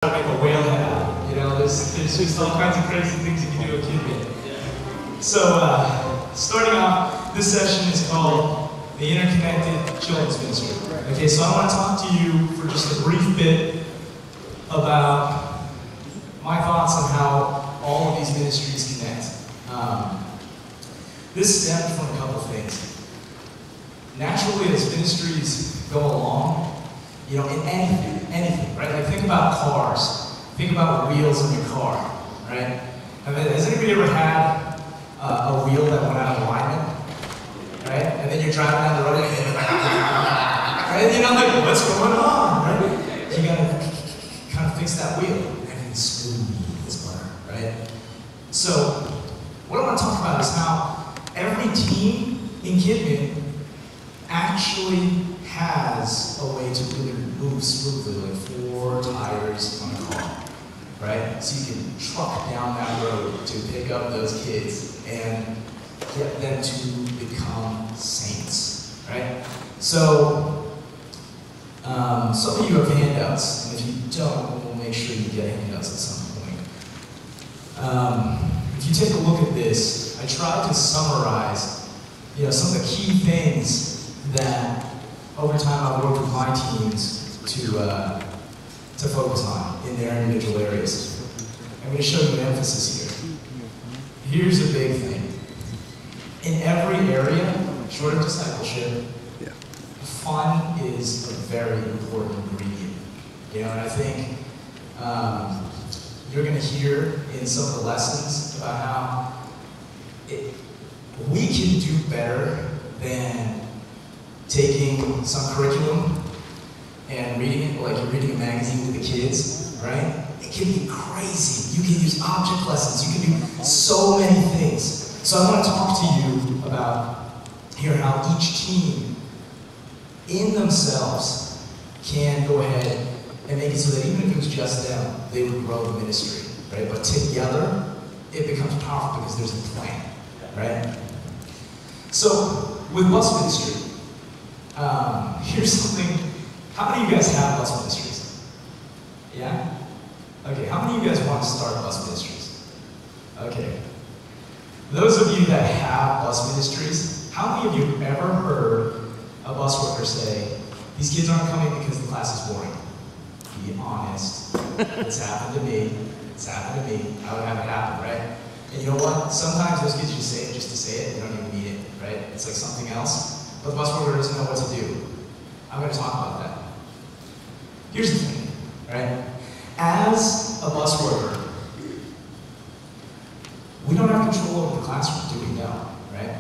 to make a whale head out. You know, there's just all kinds of crazy things you can do with kid with. So, starting off, this session is called the Interconnected Children's Ministry. Okay, so I want to talk to you for just a brief bit about my thoughts on how all of these ministries connect. This stemmed from a couple things. Naturally, as ministries go along, you know, in anything, right? Like think about cars. Think about wheels in your car, right? I mean, has anybody ever had a wheel that went out of alignment, right? And then you're driving down the road and you're like, right? You know, like, what's going on, right? You gotta kind of fix that wheel. Everything's smooth as butter, right? So, what I want to talk about is how every team in Kidman actually has a way to really move smoothly, like 4 tires on a car, right? So you can truck down that road to pick up those kids and get them to become saints, right? So, some of you have handouts, and if you don't, we'll make sure you get handouts at some point. If you take a look at this, I tried to summarize, you know, some of the key things that over time I've worked with my teams to focus on in their individual areas. I'm going to show you an emphasis here. Here's a big thing. In every area, short of discipleship, fun is a very important ingredient. You know, and I think you're going to hear in some of the lessons about how we can do better than taking some curriculum and reading it like you're reading a magazine with the kids, right? It can be crazy. You can use object lessons. You can do so many things. So I want to talk to you about here how each team in themselves can go ahead and make it so that even if it was just them, they would grow the ministry, right? But together, it becomes powerful because there's a plan, right? So with bus ministry, here's something. How many of you guys have bus ministries? Yeah? Okay, how many of you guys want to start bus ministries? Okay. Those of you that have bus ministries, how many of you have ever heard a bus worker say, these kids aren't coming because the class is boring? Be honest. It's happened to me. It's happened to me. I would have it happen, right? And you know what? Sometimes those kids just say it just to say it. They don't even mean it, right? It's like something else. But the bus worker doesn't know what to do. I'm going to talk about that. Here's the thing, right? As a bus worker, we don't have control over the classroom, do we? No, right?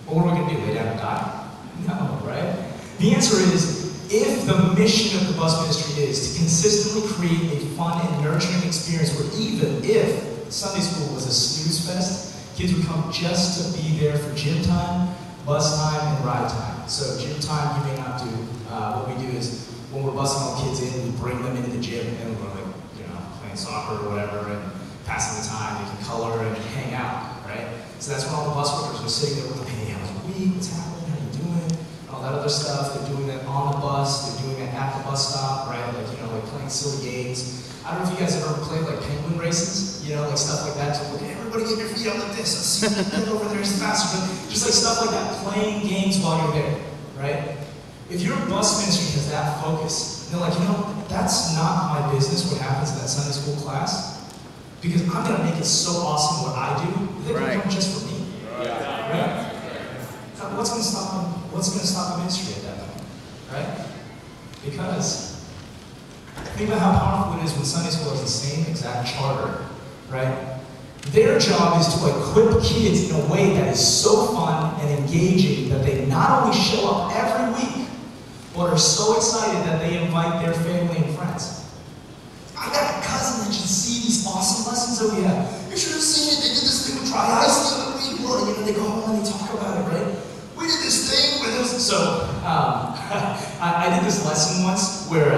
Well, what are we going to do? Lay down and die? No, right? The answer is, if the mission of the bus ministry is to consistently create a fun and nurturing experience where even if Sunday school was a snooze fest, kids would come just to be there for gym time, bus time, and ride time. So gym time you may not do. What we do is when we're busing all kids in, we bring them into the gym and we're like, you know, playing soccer or whatever and passing the time. They can color and hang out, right? So that's when all the bus workers are sitting there with them, hey, how was your week? What's happening? How you doing? All that other stuff. They're doing that on the bus. They're doing it at the bus stop, right? Like, you know, like playing silly games. I don't know if you guys ever played like penguin races, you know, like stuff like that. So, okay, everybody get your feet out like this. Let's see if you get over there as faster. Just like stuff like that, playing games while you're there, right? If your bus ministry has that focus, they're like, you know, that's not my business what happens in that Sunday school class, because I'm going to make it so awesome what I do, they're going to come just for me. Right? What's going to stop them? What's going to stop a ministry at that point? Right? Because think about how powerful it is when Sunday school has the same exact charter, right? Their job is to equip kids in a way that is so fun and engaging that they not only show up every week, but are so excited that they invite their family and friends. I got a cousin that should see these awesome lessons that we have. You should have seen it. They did this thing with dry ice the other week. Well, you know, they go home and they talk about it, right? We did this thing with us. So, I did this lesson once where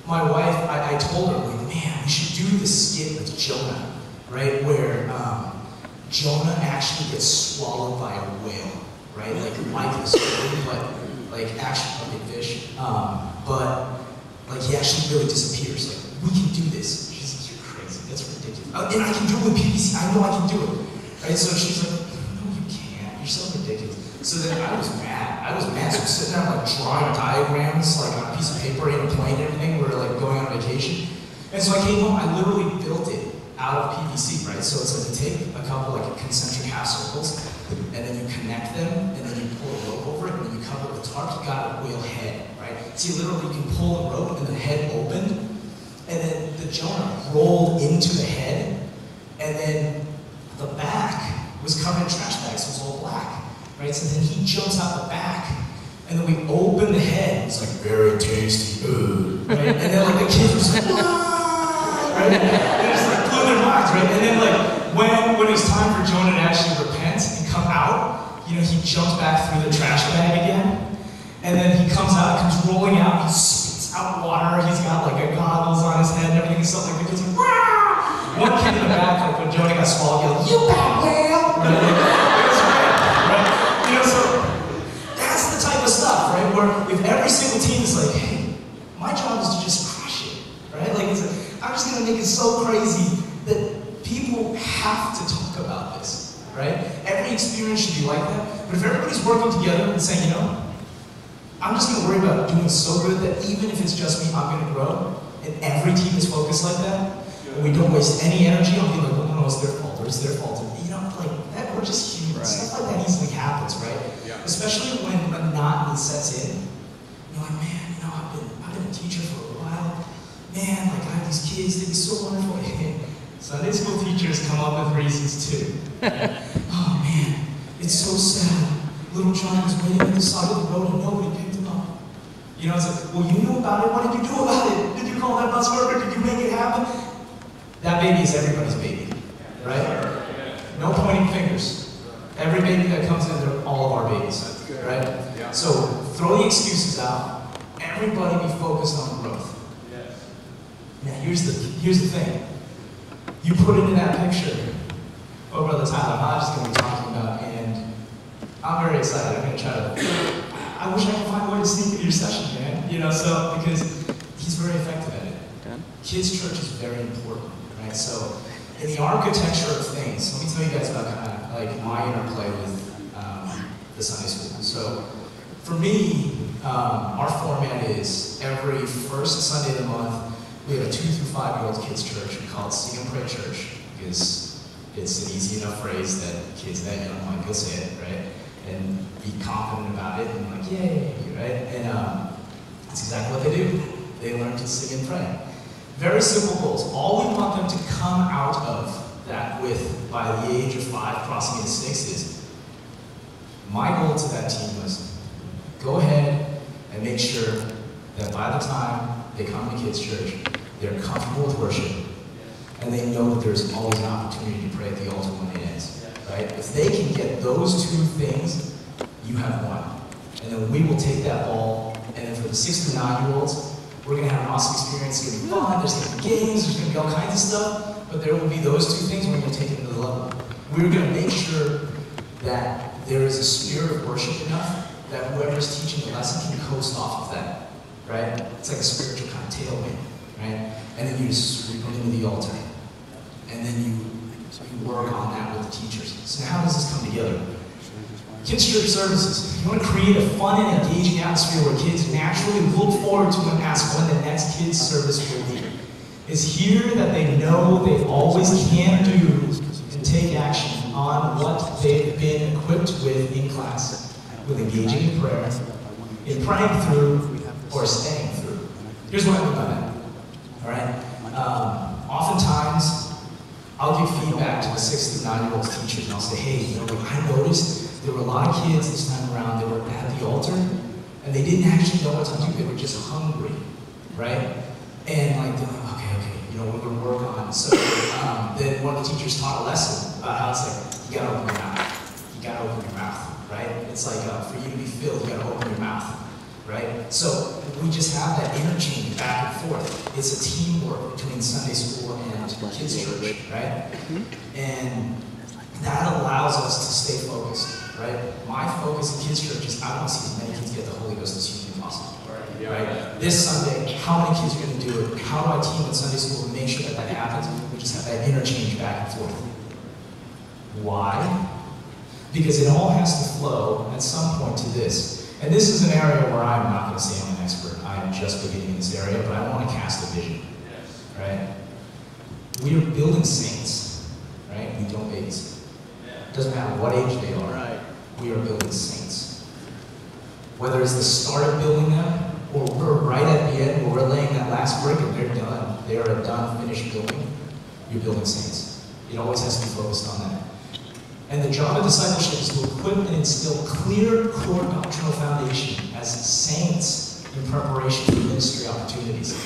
my wife, I told her, like, man, we should do this skit with Jonah, right? Where Jonah actually gets swallowed by a whale, right? Like the story, but like actually a big fish. But Like, he actually really disappears. Like, we can do this. She's like, you're crazy. That's ridiculous. And I can do it with PVC. I know I can do it. Right? So she's like, no, you can't. You're so ridiculous. So then I was mad. So I'm sitting there, like, drawing diagrams, like, on a piece of paper in a plane and everything. We were, like, going on vacation. And so I came home. I literally built it out of PVC, right? So it's like you take a couple, like, concentric half circles, and then you connect them, and then you pull a rope over it, and then you cover it with tarp. You got a whale head, right? See, literally, you can pull the rope, and the head opened, and then the Jonah rolled into the head, and then the back was covered in trash bags, so it was all black, right? So then he jumps out the back, and then we open the head. It's like, very tasty food, right? And then, like, the kids were just like, "Wah!" Right? They just, like, blew their minds, right? And then, like, when it was time for Jonah to actually repent and come out, you know, he jumps back through the trash bag again, and then he comes out, comes rolling out, he spits out water, he's got, like, a goggles on his head and everything, and stuff like that. He's like, "Wah!" One kid in the back, like, when Jonah got swallowed, yelled, "You bad whale!" Right? It was great, right? You know, so that's the type of stuff, right? Where if every single team is like, hey, my job is to just crush it, right? Like, it's like, I'm just gonna make it so crazy that people have to talk about this, right? Every experience should be like that. But if everybody's working together and saying, you know, I'm just gonna worry about doing so good that even if it's just me, I'm gonna grow, and every team is focused like that, and we don't waste any energy on being like, oh no, it's their fault, or it's their fault. You know, like, that, we're just humans. Right. Stuff like that easily happens, right? Yeah. Especially when monotony sets in. You're like, man, you know, I've been a teacher for a while. Man, like, I have these kids, they'd be so wonderful. Sunday school teachers come up with reasons too. Oh man, it's so sad. Little John was waiting at the side of the road and nobody picked him up. You know, it's like, well, you knew about it. What did you do about it? Did you call that bus worker? Did you make it happen? That baby is everybody's baby, right? No pointing fingers. Every baby that comes in, they're all of our babies, right? So throw the excuses out. Everybody be focused on growth. Now here's the thing. You put into that picture, oh Brother Tyler, I'm just going to be talking about, and I'm very excited. I'm going to try to, I wish I could find a way to sneak into your session, man. You know, so, because he's very effective at it. Okay. Kids' church is very important, right? So, in the architecture of things, let me tell you guys about kind of like my interplay with the Sunday school. So, for me, our format is every first Sunday of the month, we have a 2 through 5-year-old kids church. We call it Sing and Pray Church because it's an easy enough phrase that kids that young like go say it, right? And be confident about it and like, yay, right? And that's exactly what they do. They learn to sing and pray. Very simple goals. All we want them to come out of that with by the age of 5, crossing into 6 is, my goal to that team was, go ahead and make sure that by the time they come to kids' church, they're comfortable with worship, and they know that there's always an opportunity to pray at the altar when it ends, right? If they can get those 2 things, you have won. And then we will take that ball, and then for the 6 to 9-year-olds, we're going to have an awesome experience. It's going to be fun, there's going to be games, there's going to be all kinds of stuff, but there will be those 2 things, and we're going to take it to the level. We're going to make sure that there is a spirit of worship enough that whoever's teaching the lesson can coast off of that, right? It's like a spiritual kind of tailwind, right? And then you just sweep them into the altar. And then you work on that with the teachers. So now how does this come together? Kids' church services. You want to create a fun and engaging atmosphere where kids naturally look forward to and ask when the next kids' service will be. It's here that they know they always can do and take action on what they've been equipped with in class, with engaging in prayer, in praying through, or staying through. Here's what I mean by that. All right? Oftentimes, I'll give feedback to the 6 to 9-year-old teachers, and I'll say, hey, you know, I noticed there were a lot of kids this time around that were at the altar, and they didn't actually know what to do. They were just hungry, right? And like, they're like, okay, you know, we're going to work on it. So then one of the teachers taught a lesson about how it's like, you got to open your mouth. You got to open your mouth, right? It's like, for you to be filled, you got to open your mouth. Right? So we just have that interchange back and forth. It's a teamwork between Sunday school and kids' church, right? And that allows us to stay focused, right? My focus in kids' church is I want to see as many kids get the Holy Ghost as humanly possible. right? This Sunday, how many kids are going to do it? How do I team in Sunday school to make sure that that happens? We just have that interchange back and forth. Why? Because it all has to flow at some point to this. And this is an area where I'm not going to say I'm an expert. I am just beginning in this area, but I want to cast a vision, right? We are building saints, right? We don't babies. It doesn't matter what age they are. Right. We are building saints. Whether it's the start of building them, or we're right at the end where we're laying that last brick and they're done. They are a done, finished building. You're building saints. It always has to be focused on that. And the job of discipleship is to equip and instill clear core doctrinal foundation as saints in preparation for ministry opportunities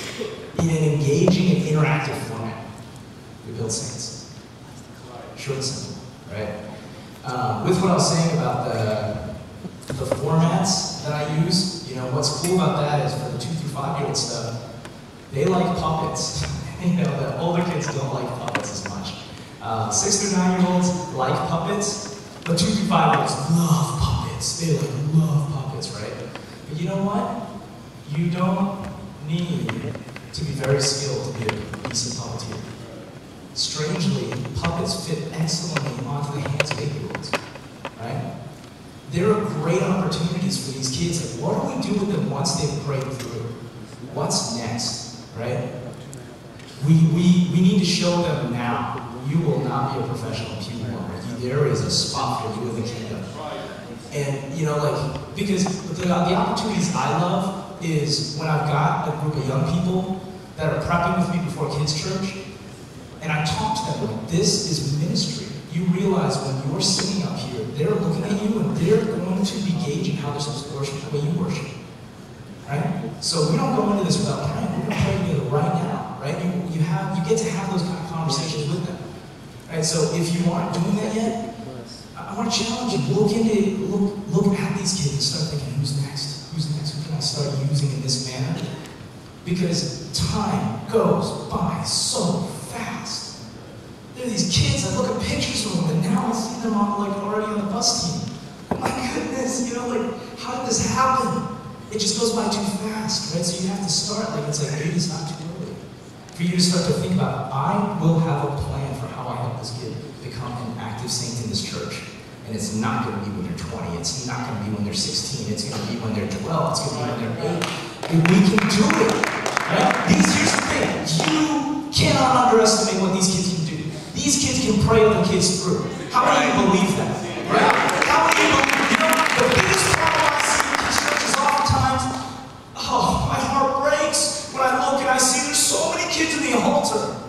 in an engaging and interactive format. We build saints. Short and simple, right? With what I was saying about the formats that I use, you know, what's cool about that is for the 2 through 5-year-old stuff, they like puppets. You know, the older kids don't like puppets as much. 6 through 9-year-olds like puppets, but 2 through 5-year-olds love puppets. They like love puppets, right? But you know what? You don't need to be very skilled to be a decent puppeteer. Strangely, puppets fit excellently onto the hands of 8-year-olds, right? There are great opportunities for these kids. Like, what do we do with them once they've prayed through? What's next, right? We need to show them now. You will not be a professional pew warmer. There is a spot for you in the kingdom. And, you know, like, because the opportunities I love is when I've got a group of young people that are prepping with me before kids' church, and I talk to them like, this is ministry. You realize when you're sitting up here, they're looking at you and they're going to be gauging how they're supposed to worship the way you worship. Right? So we don't go into this without praying. We're going to pray together right now. Right? You get to have those kind of conversations with them. Right? So if you aren't doing that yet, I want to challenge you. Look at these kids and start thinking, who's next? Who's next? Who can I start using in this manner? Because time goes by so fast. There are these kids, I look at pictures of them, and now I see them on, like, already on the bus team. My goodness, you know, like, how did this happen? It just goes by too fast, right? So you have to start, like, it's like, maybe it's not too early. For you to start to think about, I will have a plan for how I help this kid become an active saint in this church. And it's not going to be when they're 20. It's not going to be when they're 16. It's going to be when they're 12. It's going to be when they're 8. And we can do it. Right? Here's the thing. You cannot underestimate what these kids can do. These kids can pray other kids through. How many of you believe that? Right? How many of you believe? You know, the biggest problem I see in these churches oftentimes, oh, my heart breaks when I look and I see there's so many kids in the altar.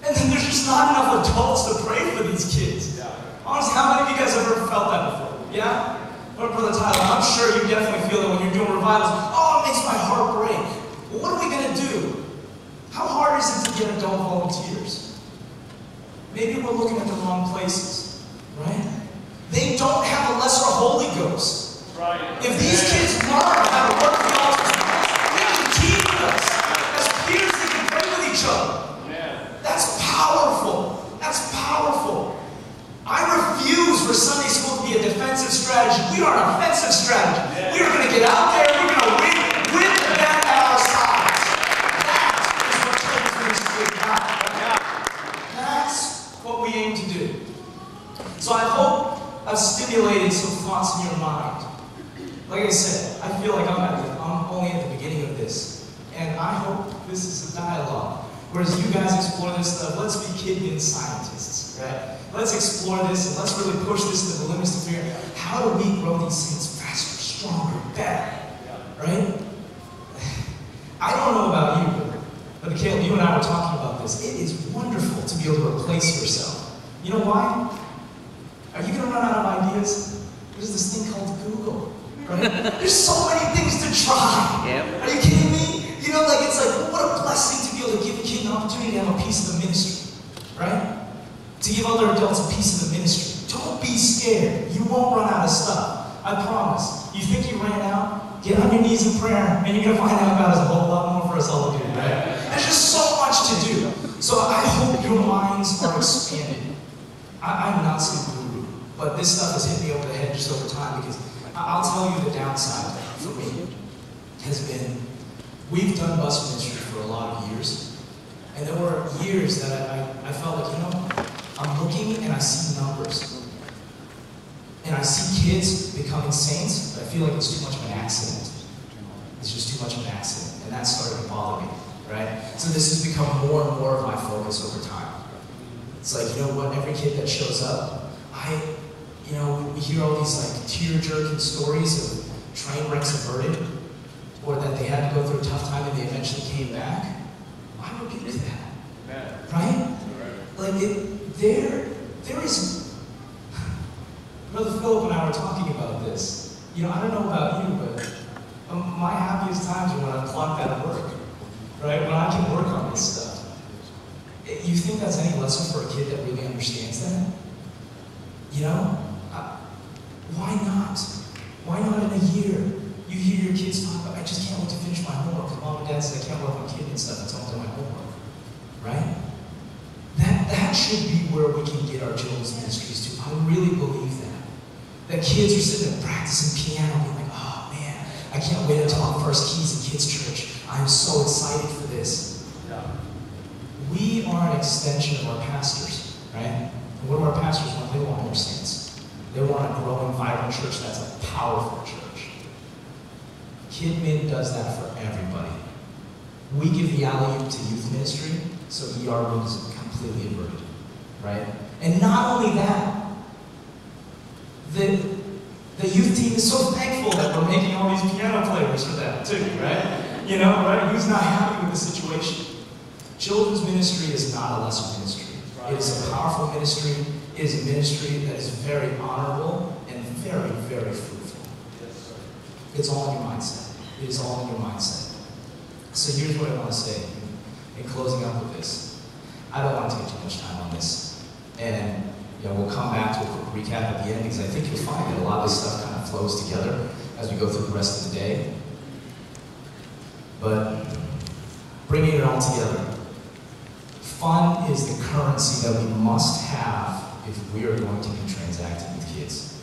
And then there's just not enough adults to pray for these kids. Honestly, how many of you guys have ever felt that before? Yeah? Brother Tyler, I'm sure you definitely feel that when you're doing revivals. Oh, it makes my heart break. Well, what are we going to do? How hard is it to get adult volunteers? Maybe we're looking at the wrong places, right? They don't have a lesser Holy Ghost. Right. If these kids learn how to work the altars, they can teach us. As peers, they can pray with each other. Yeah. That's powerful. That's powerful. I refuse for Sunday school to be a defensive strategy. We are an offensive strategy. Yeah. We are going to get out there, we're going to win with the bat at our sides. That is what church ministry is about. That's what we aim to do. So I hope I've stimulated some thoughts in your mind. Like I said, I feel like I'm only at the beginning of this. And I hope this is a dialogue. Whereas you guys explore this stuff, let's be kid-bin scientists, right? Let's explore this and let's really push this to the limits to figure out how do we grow these saints faster, stronger, better, right? I don't know about you, but Caleb, you and I were talking about this. It is wonderful to be able to replace yourself. You know why? Are you going to run out of ideas? There's this thing called Google, right? There's so many things to try. Yep. Are you kidding me? You know, like, it's like, what a blessing to be able to give a kid an opportunity to have a piece of the ministry, right? To give other adults a piece of the ministry. Don't be scared. You won't run out of stuff. I promise. You think you ran out? Get on your knees in prayer, and you're going to find out God has a whole lot more for us all to do, right? There's just so much to do. So I hope your minds are expanded. I'm not some guru, but this stuff has hit me over the head just over time because I'll tell you the downside for me. has been, we've done bus ministry for a lot of years, and there were years that I felt like, I'm looking and I see numbers. And I see kids becoming saints, but I feel like it's too much of an accident. It's just too much of an accident. And that started to bother me, right? So this has become more and more of my focus over time. It's like, every kid that shows up, we hear all these like tear-jerking stories of train wrecks averted, or that they had to go through a tough time and they eventually came back. Why rebuke that? Right? Like, there is... Brother Philip and I were talking about this. I don't know about you, but my happiest times are when I'm clocked out of work, right? When I can work on this stuff. You think that's any lesson for a kid that really understands that? Why not? Why not in a year? You hear your kids talk about, I just can't wait to finish my homework, because mom and dad says I can't work on kid and stuff until I'm done my homework, right? That should be where we can get our children's ministries to. I really believe that. That kids are sitting there practicing piano, being like, oh man, I can't wait until I'm first keys in kids' church. I'm so excited for this. Yeah. We are an extension of our pastors, right? And what do our pastors want? They want more saints. They want a growing, vibrant church that's a powerful church. KidMin does that for everybody. We give the alley-oop to youth ministry, so ER room is completely inverted, right? And not only that, the youth team is so thankful that we're making all these piano players for them too, right? Right? Who's not happy with the situation? Children's ministry is not a lesser ministry. It is a powerful ministry. It is a ministry that is very honorable and very, very fruitful. It's all in your mindset. It is all in your mindset. So here's what I want to say in closing up with this. I don't want to take too much time on this. And we'll come back to a quick recap at the end, because I think you'll find that a lot of this stuff kind of flows together as we go through the rest of the day. But bringing it all together, fun is the currency that we must have if we are going to be transacting with kids,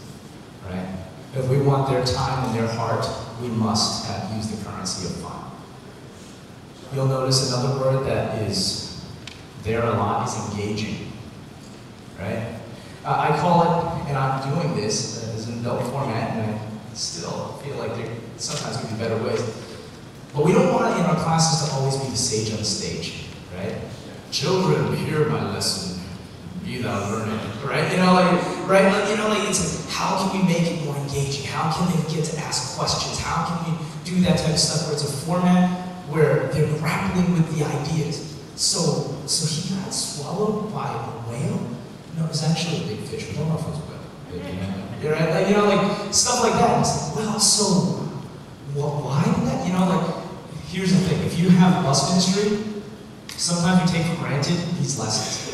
right? If we want their time and their heart, we must use the currency of fun. You'll notice another word that is there a lot is engaging, right? I call it, and I'm doing this as an adult format, and I still feel like there sometimes could be better ways. But we don't want in our classes to always be the sage on the stage, right? Children, hear my lesson, be thou learning, right? It's how can we make it more engaging? How can they get to ask questions? How can we do that type of stuff where it's a format where they're grappling with the ideas? So he got swallowed by a whale? No, it was actually a big fish. We don't know if it was a whale. Right? Stuff like that. It's like, well, so why did that? Here's the thing. If you have bus ministry, sometimes you take for granted these lessons.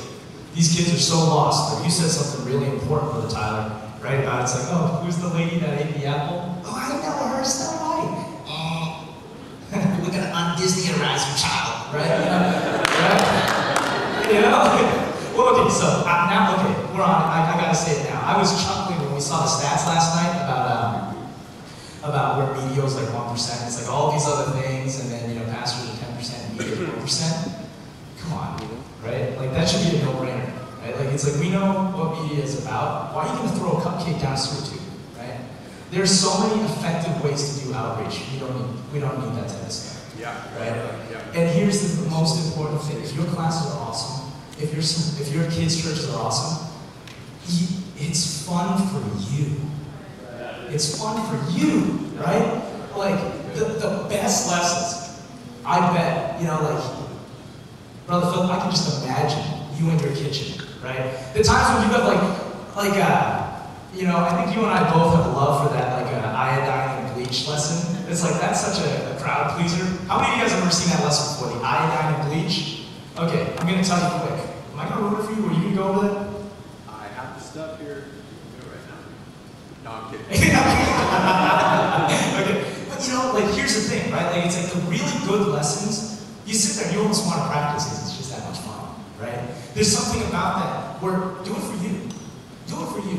These kids are so lost. Like you said something really important, Brother Tyler, right? About it's like, oh, who's the lady that ate the apple? Oh, I know her, Snow White. We're gonna un-Disney-arize your child, right? Well, okay, so now, we're on. I gotta say it now. I was chuckling when we saw the stats last night about where media was like 1%. It's like all these other things, and then pastors are 10%, media 1%. Come on, right? Like that should be a no-brainer, right? Like it's like we know what media is about. Why are you gonna throw a cupcake down a sewer tube, right? There's so many effective ways to do outreach. We don't need that type of stuff. Yeah. Right? Yeah. And here's the most important thing: if your classes are awesome, if your kids' churches are awesome, it's fun for you. It's fun for you, right? Like the best lessons, I bet, Brother Phil, I can just imagine you in your kitchen, right? The times when you have I think you and I both have love for that, iodine and bleach lesson. It's like, that's such a crowd pleaser. How many of you guys have ever seen that lesson before, the iodine and bleach? Okay, I'm gonna tell you quick. Am I gonna ruin it for you, or are you gonna go over that? I have the stuff here. Do it right now. No, I'm kidding. Okay, but here's the thing, right? It's like the really good lessons, you sit there and you almost want to practice because it's just that much fun, right? There's something about that where do it for you. Do it for you.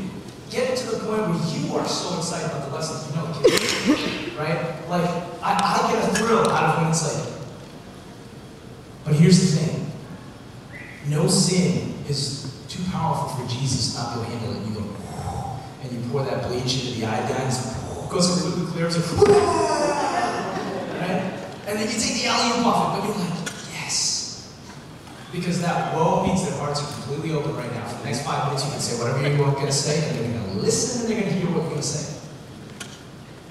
Get it to the point where you are so excited about the lessons, kids. right? Like, I get a thrill out of when it's like, but here's the thing. No sin is too powerful for Jesus not to handle it. You go, and you pour that bleach into the iodine, it goes completely clear, it's like, right? And then you take the alley-oop off it, but you're like, yes. Because that whoa means their hearts are completely open right now. For the next 5 minutes, you can say whatever you're going to say, and they're going to listen, and they're going to hear what you're going to say.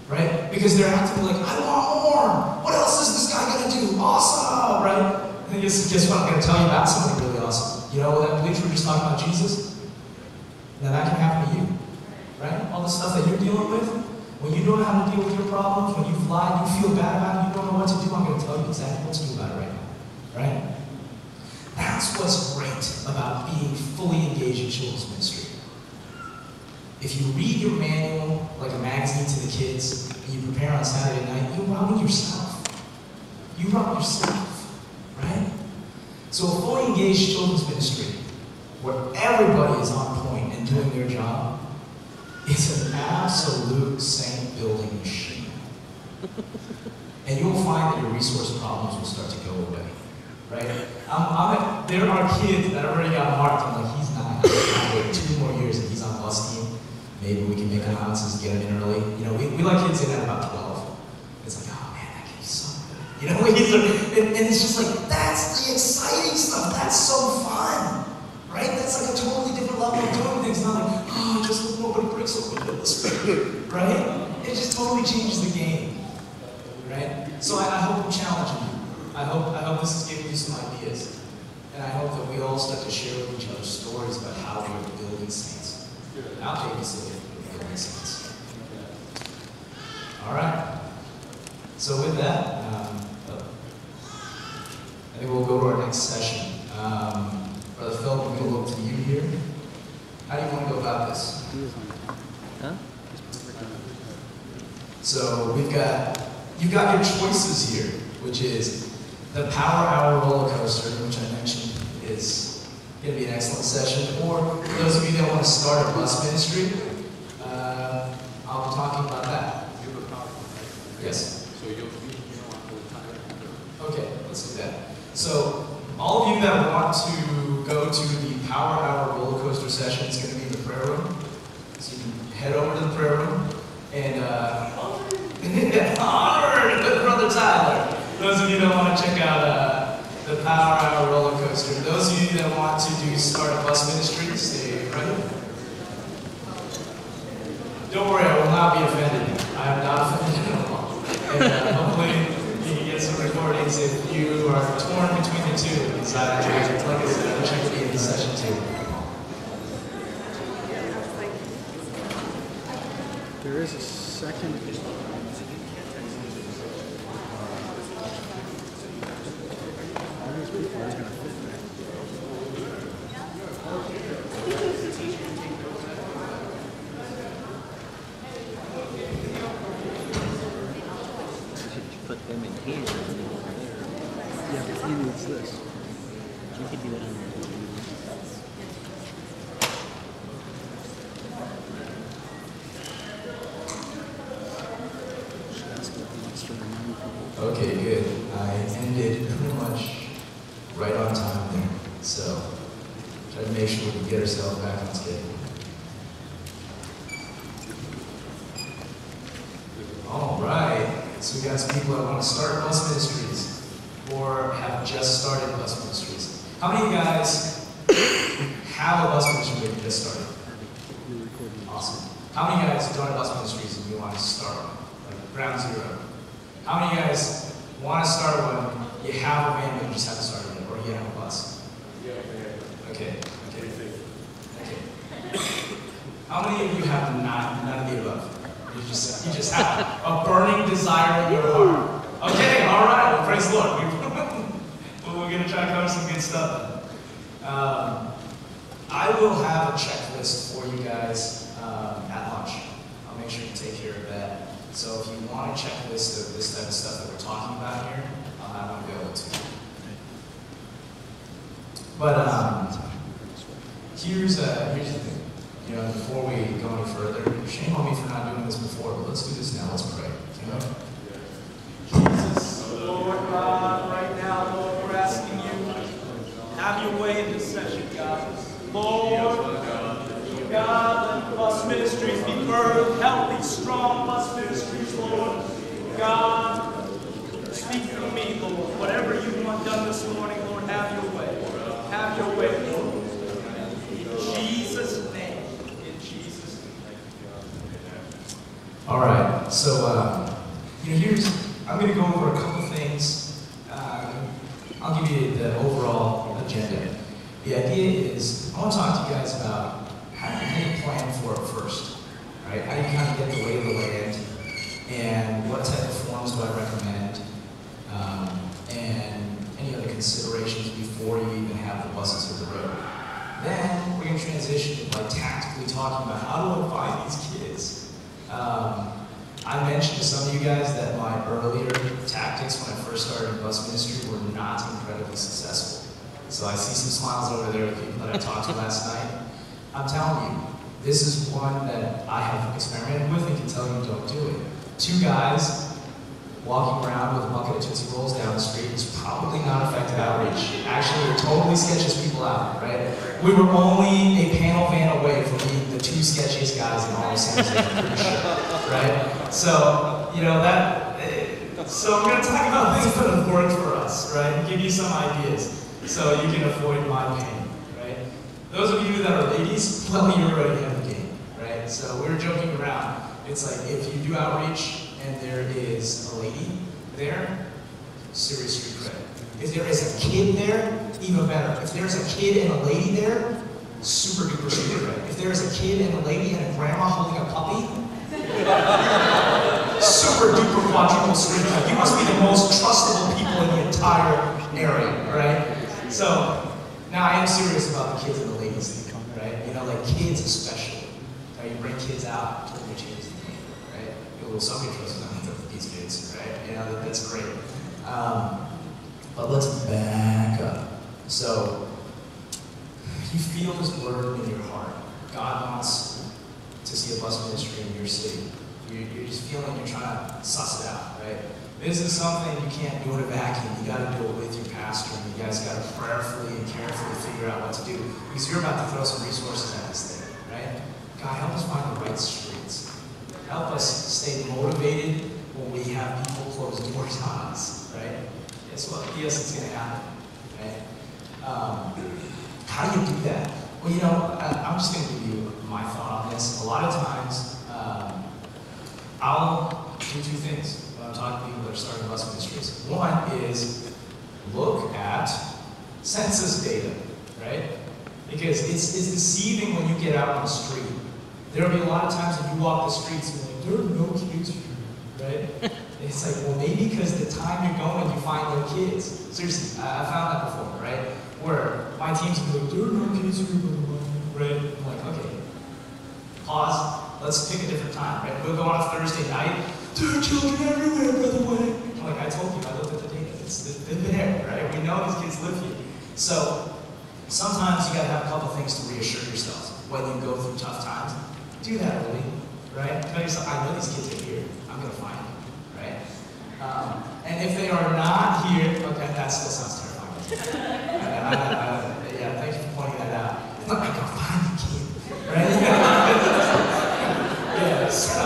Right? Because they're acting like, I want more. What else is this guy going to do? Awesome, right? And guess what? I'm going to tell you about something really awesome. You know that bleach we were just talking about Jesus? Now that can happen to you. Right? All the stuff that you're dealing with, when you don't know how to deal with your problems, when you've lied, you feel bad about it, you don't know what to do, I'm going to tell you exactly what to do about it right now. Right? That's what's great about being fully engaged in children's ministry. If you read your manual, like a magazine to the kids, and you prepare on Saturday night, you're robbing yourself. You rob yourself. Right? So a fully engaged children's ministry, where everybody is on point and doing their job, it's an absolute saint-building machine. And you'll find that your resource problems will start to go away. Right? There are kids that already got marked. I'm like, he's 9. I'll wait 2 more years and he's on bus team. Maybe we can make allowances, get him in early. You know, we let kids in at about 12. It's like, oh man, that kid's so good. You know, and it's just like, that's the exciting stuff. That's so fun. Right? That's like a totally different level of doing things. Not like, oh, just hope nobody breaks open the spirit. Right? It just totally changes the game. Right? So I hope I'm challenging you. I hope this is giving you some ideas. And I hope that we all start to share with each other stories about how we're building saints. Not babysitting, but building saints. All right. So with that, I think we'll go to our next session. Brother Philip, I'm going to look to you here. How do you want to go about this? Huh? So you've got your choices here, which is the Power Hour roller coaster, which I mentioned is going to be an excellent session. Or for those of you that want to start a bus ministry, I'll be talking about that. You have a PowerPoint, right? Yes. So you don't want to hold time. Okay, let's do that. So all of you that want to go to the Power Hour roller coaster session, it's going to be in the prayer room. So you can head over to the prayer room and honored with Brother Tyler. Those of you that want to check out the Power Hour roller coaster. Those of you that want to start a bus ministry, stay ready. Don't worry, I will not be offended. I am not offended at all. And hopefully you can get some recordings if you are torn between the two. Inside the church. Like I said, I'll check the end of session 2. There is a second. Put them in here and then over there. Yeah, but he needs this. You could do it on there. Okay, good. I ended pretty much right on time there. So, try to make sure we can get ourselves back on schedule. All right. So we got some people that want to start bus ministries or have just started bus ministries. How many of you guys have a bus ministry that you just started? Awesome. How many of you guys don't have bus ministries and you want to start one? Like ground zero. How many of you guys want to start one, you have a van but you just haven't started it, or you have a bus? Okay. How many of you have none of the above? You just have a burning desire in your heart. Okay, all right. Well, praise the Lord. We're going to try to cover some good stuff. I will have a checklist for you guys at lunch. I'll make sure to take care of that. So if you want a checklist of this type of stuff that we're talking about here, I'll have one available to you. But here's the thing. You know, before we go any further, shame on me for not doing this before, but let's do this now. Let's pray. Okay? Jesus, Lord God, right now, Lord, we're asking you, have your way in this session, God. Lord, God, let bus ministries be birthed, healthy, strong bus ministries, Lord. God, speak through me, Lord. Whatever you want done this morning, Lord, have your way. Have your way, Lord. In Jesus' name. In Jesus' name. All right. So, I'm going to go over a couple things. I'll give you the overall agenda. The idea is, I want to talk to you guys about how you plan for it first. Right? How you kind of get the lay of the land, and what type of forms do I recommend, and any other considerations before you even have the buses hit the road. Then we're going to transition to tactically talking about how do I find these kids. I mentioned to some of you guys that my earlier tactics when I first started in bus ministry were not incredibly successful. So I see some smiles over there with people that I talked to last night. I'm telling you, this is one that I have experimented with and can tell you don't do it. 2 guys walking around with a bucket of Tootsie Rolls down the street is probably not effective outreach. Actually, it totally sketches people out, right? We were only a panel van away from being the 2 sketchiest guys in all of San Jose, I'm pretty sure, right? So, so I'm going to talk about things that have worked for us, right? And give you some ideas so you can avoid my pain, right? Those of you that are ladies, well, you're already ahead of the game, right? So we were joking around. It's like if you do outreach and there is a lady there, serious street cred. If there is a kid there, even better. If there's a kid and a lady there, super duper street cred. If there's a kid and a lady and a grandma holding a puppy, super duper quadruple street cred. You must be the most trustable people in the entire area, right? So, now I am serious about the kids and the ladies thing, right? Kids especially. Now you bring kids out, totally changes the game, right? Well, somebody trusts them with these kids, right? That's great. But let's back up. So, you feel this burden in your heart. God wants to see a bus ministry in your city. You're just feeling you're trying to suss it out, right? This is something you can't do in a vacuum. You got to do it with your pastor, and you guys got to prayerfully and carefully figure out what to do, because you're about to throw some resources at this thing, right? God, help us find the right streets. Help us stay motivated when we have people close doors on us, right? Guess what? Yes, it's going to happen, right? How do you do that? Well, I'm just going to give you my thought on this. A lot of times, I'll do 2 things. I'm talking to people that are starting bus ministries. One is look at census data, right? Because it's deceiving when you get out on the street. There'll be a lot of times when you walk the streets and you're like, there are no kids here, right? And it's like, well, maybe because the time you're going, you find no kids. Seriously, I found that before, right? Where my teams will be like, there are no kids here, right? I'm like, okay, pause. Let's pick a different time, right? We'll go on a Thursday night. There are children everywhere, by the way. I'm like, I told you, I looked at the data. They're there, right? We know these kids live here. So sometimes you gotta have a couple things to reassure yourselves when you go through tough times. Do that early, right? Tell yourself, I know these kids are here. I'm gonna find them, right? And if they are not here, okay, that still sounds terrifying. Yeah, thank you for pointing that out. Look, I can find the kid, right? Yeah, so,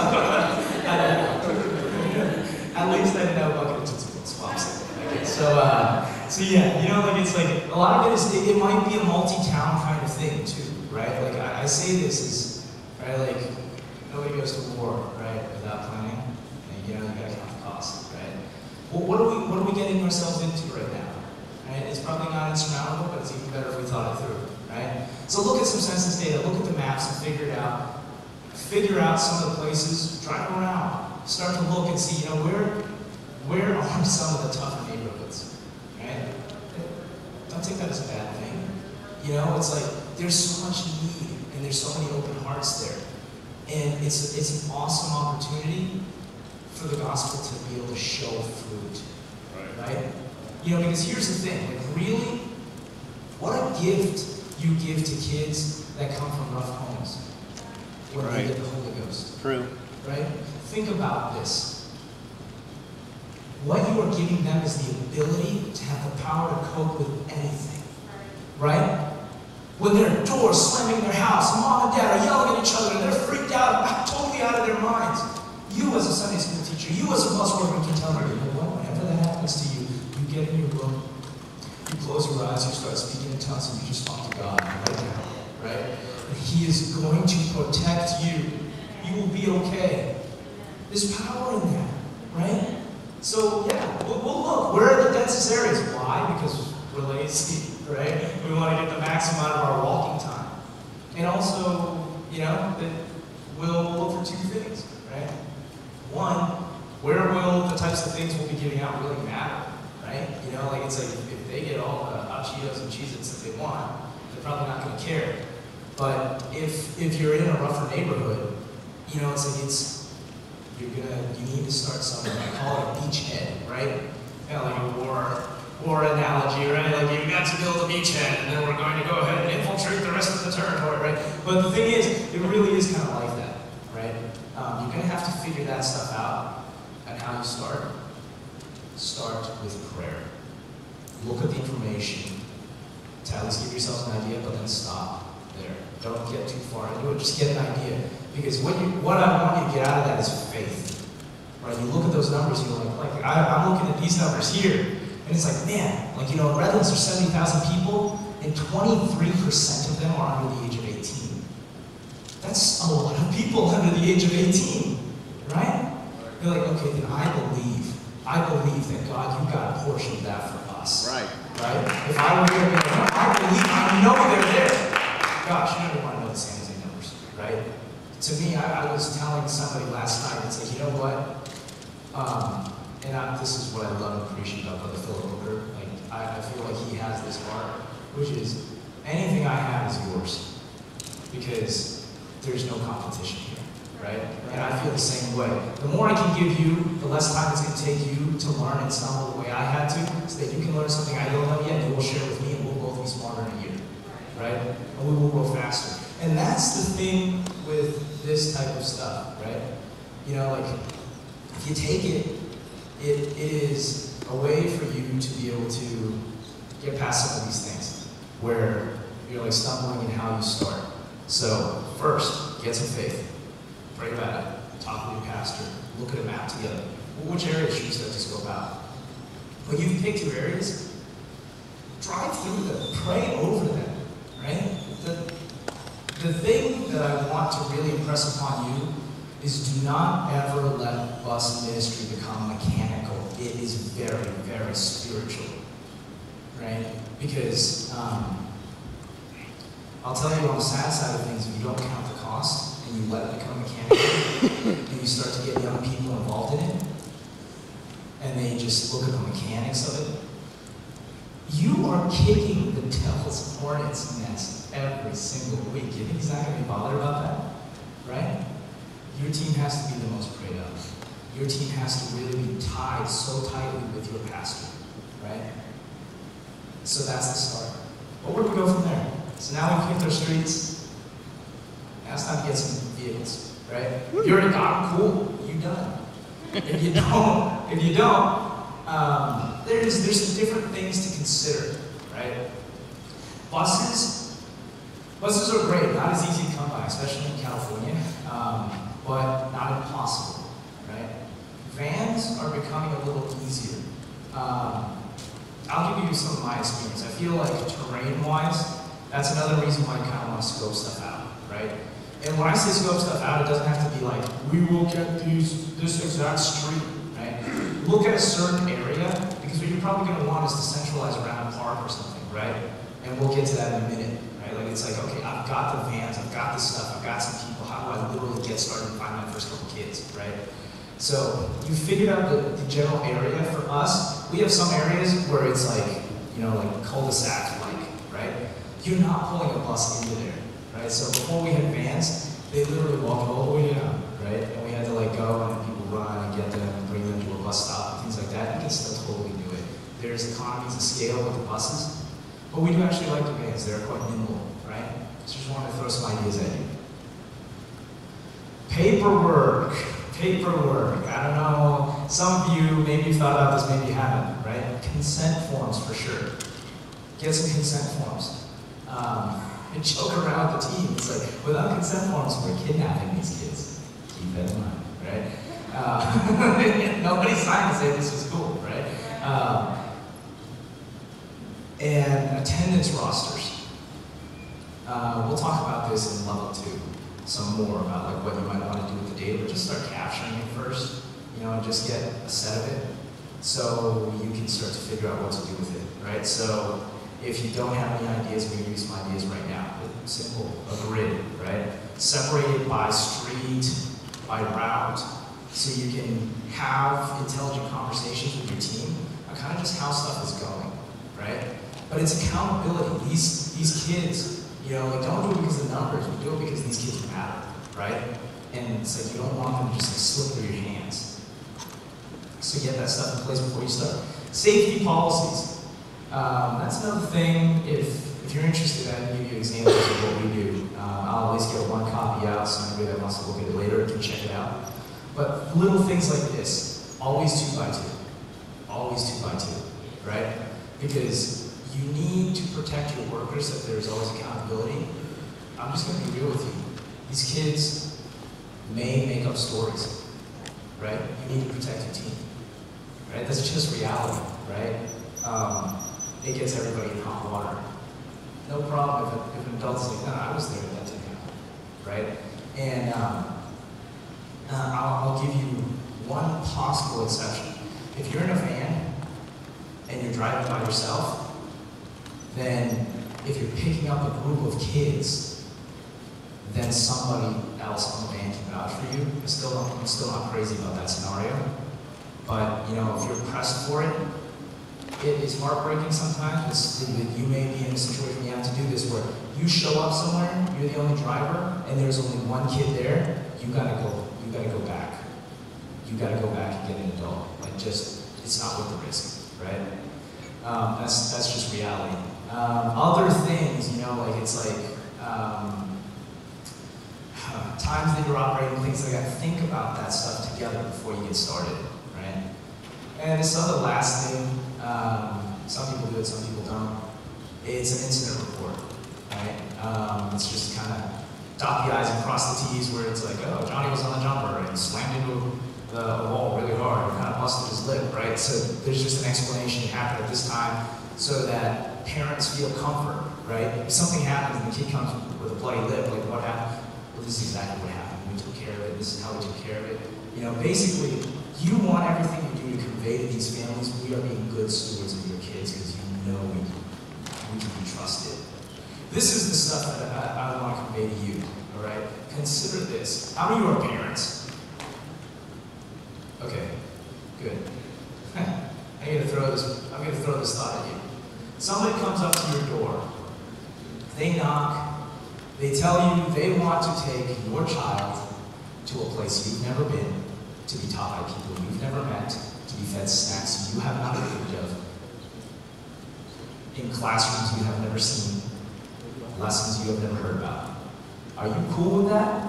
at least I know bucket of Tootsie Rolls swaps. Okay, so yeah, it's like a lot of it is it might be a multi-town kind of thing too, right? Like I say this is right, nobody goes to war, right, without planning. And you gotta count the cost, right? Well, what are we getting ourselves into right now? Right? It's probably not insurmountable, but it's even better if we thought it through, right? So look at some census data, look at the maps and figure it out. Figure out some of the places, drive around, start to look and see, where are some of the tough neighborhoods, right? Don't take that as a bad thing. It's like, there's so much need, and there's so many open hearts there. And it's an awesome opportunity for the gospel to be able to show fruit, right? Because here's the thing, really, what a gift you give to kids that come from rough homes when they get the Holy Ghost. True. Right? Think about this. what you are giving them is the ability to have the power to cope with anything. Right? When their doors slamming in their house, mom and dad are yelling at each other, and they're freaked out, totally out of their minds. You as a Sunday school teacher, you as a bus worker can tell them, you know what, whenever that happens to you, you get in your room, you close your eyes, you start speaking in tongues, and you just talk to God right now, right? And He is going to protect you. You will be okay. There's power in that, right? So, yeah, we'll look. Where are the densest areas? Why? Because we're lazy, right? We want to get the maximum out of our walking time. And also, you know, that we'll look for two things, right? One, where will the types of things we'll be giving out really matter, right? You know, like it's like if they get all the hot Cheetos and Cheez-Its that they want, they're probably not going to care. But if you're in a rougher neighborhood, you know, it's like you need to start somewhere. I call it a beachhead, right? Kind of like a war analogy, right? Like you've got to build a beachhead, and then we're going to go ahead and infiltrate the rest of the territory, right? But the thing is, it really is kind of like that, right? You're going to have to figure that stuff out, and how you start. Start with prayer. Look at the information to at least give yourself an idea, but then stop there. Don't get too far into it. Just get an idea. Because what I want you to get out of that is faith. Right? You look at those numbers, you're like I'm looking at these numbers here, and it's like, man, like, you know, in Redlands there's 70,000 people, and 23% of them are under the age of 18. That's a lot of people under the age of 18, right? You're like, okay, then I believe that God, you got a portion of that for us. Right. Right? If I were going to be like, no, I believe, I know they're there. Gosh, you never want to know the San Jose numbers, right? To me, I was telling somebody last night, it's like, you know what? This is what I love and appreciate about Brother Philip Booker. Like, I feel like he has this heart, which is, anything I have is yours. Because there's no competition here, right? And I feel the same way. The more I can give you, the less time it's going to take you to learn and stumble the way I had to, so that you can learn something I don't know yet, and you will share with me, and we'll both be smarter in a year, right? And we will grow faster. And that's the thing with this type of stuff, right? You know, like, if you take it, it is a way for you to be able to get past some of these things, where you're like stumbling in how you start. So, first, get some faith. Pray about it. Talk with your pastor. Look at a map together. Well, which areas should we start to scope out? When you've picked your areas, drive through them. Pray over them, right? The thing that I want to really impress upon you is do not ever let bus ministry become mechanical. It is very, very spiritual, right? Because I'll tell you on the sad side of things, if you don't count the cost and you let it become mechanical, and you start to get young people involved in it, and they just look at the mechanics of it, you are kicking the devil's hornet's nest every single week. You think he's not going to be bothered about that? Right? Your team has to be the most prayed up. Your team has to really be tied so tightly with your pastor. Right? So that's the start. But where do we go from there? So now we've picked our streets. Now it's time to get some vehicles. Right? If you already got them, cool. You done. If you don't, there's some different things to consider, right? Buses are great, not as easy to come by, especially in California, but not impossible, right? Vans are becoming a little easier. I'll give you some of my experience. I feel like terrain-wise, that's another reason why you kind of want to scope stuff out, right? And when I say scope stuff out, it doesn't have to be like, we will get this exact street, right? Look at a certain area, because what you're probably going to want is to centralize around a park or something, right? And we'll get to that in a minute, right? Like, it's like, okay, I've got the vans, I've got this stuff, I've got some people, how do I literally get started and find my first couple kids, right? So, you figured out the general area. For us, we have some areas where it's like, you know, like cul-de-sac, right? You're not pulling a bus into there, right? So before we had vans, they literally walked all the way down, right? And we had to like go and people run and get them and bring them to a bus stop and things like that. You can still totally do it. There's economies of scale with the buses, but we do actually like the vans. They're quite nimble, right? So just wanted to throw some ideas at you. Paperwork. I don't know. some of you, maybe you've thought about this, maybe you haven't, right? Consent forms for sure. Get some consent forms. And joke around with the team. It's like, without consent forms, we're kidnapping these kids. Keep that in mind, right? Nobody signed to say this was cool, right? And attendance rosters. We'll talk about this in level 2, some more about like what you might want to do with the data, but just start capturing it first, and just get a set of it so you can start to figure out what to do with it, right? So if you don't have any ideas, we're going to use some ideas right now. Simple, a grid, right? Separated by street, by route, so you can have intelligent conversations with your team on kind of just how stuff is going, right? But it's accountability. These kids, like don't do it because of the numbers, we do it because these kids matter, right? And it's like you don't want them to just slip through your hands. So get that stuff in place before you start. Safety policies. That's another thing. If you're interested, I can give you examples of what we do. I'll at least get one copy out, so anybody that wants to look at it later can check it out. But little things like this, always 2x2. Always 2x2, right? Because you need to protect your workers, that there's always accountability. I'm just going to be real with you. These kids may make up stories, right? You need to protect your team, right? That's just reality, right? It gets everybody in hot water. No problem if an adult's like, no, I was there, that didn't happen, right? And I'll give you one possible exception. If you're in a van and you're driving by yourself, then if you're picking up a group of kids, then somebody else on the van can vouch for you. I'm still not crazy about that scenario. But if you're pressed for it, it is heartbreaking sometimes. You may be in a situation you have to do this where you show up somewhere, you're the only driver, and there's only one kid there. You gotta go back. You gotta go back and get an adult. It's not worth the risk, right? That's just reality. Other things, it's like times that you're operating, things like that. Think about that stuff together before you get started, right? And this other last thing, some people do it, some people don't. It's an incident report, right? It's just kind of dot the I's and cross the T's, where it's like, oh, Johnny was on the jumper and slammed into a wall really hard and kind of busted his lip, right? So there's just an explanation it happened at this time so that parents feel comfort, right? If something happens and the kid comes with a bloody lip, like what happened? Well, this is exactly what happened. We took care of it. This is how we took care of it. Basically, you want everything you do to convey to these families, we are being good stewards of your kids because we can be trusted. This is the stuff that I want to convey to you, all right? Consider this. How many of you are parents? Okay, good. I'm gonna throw this thought at you. Somebody comes up to your door, they knock, they tell you they want to take your child to a place you've never been, to be taught by people you've never met, to be fed snacks you have not heard of, in classrooms you have never seen, lessons you have never heard about. Are you cool with that?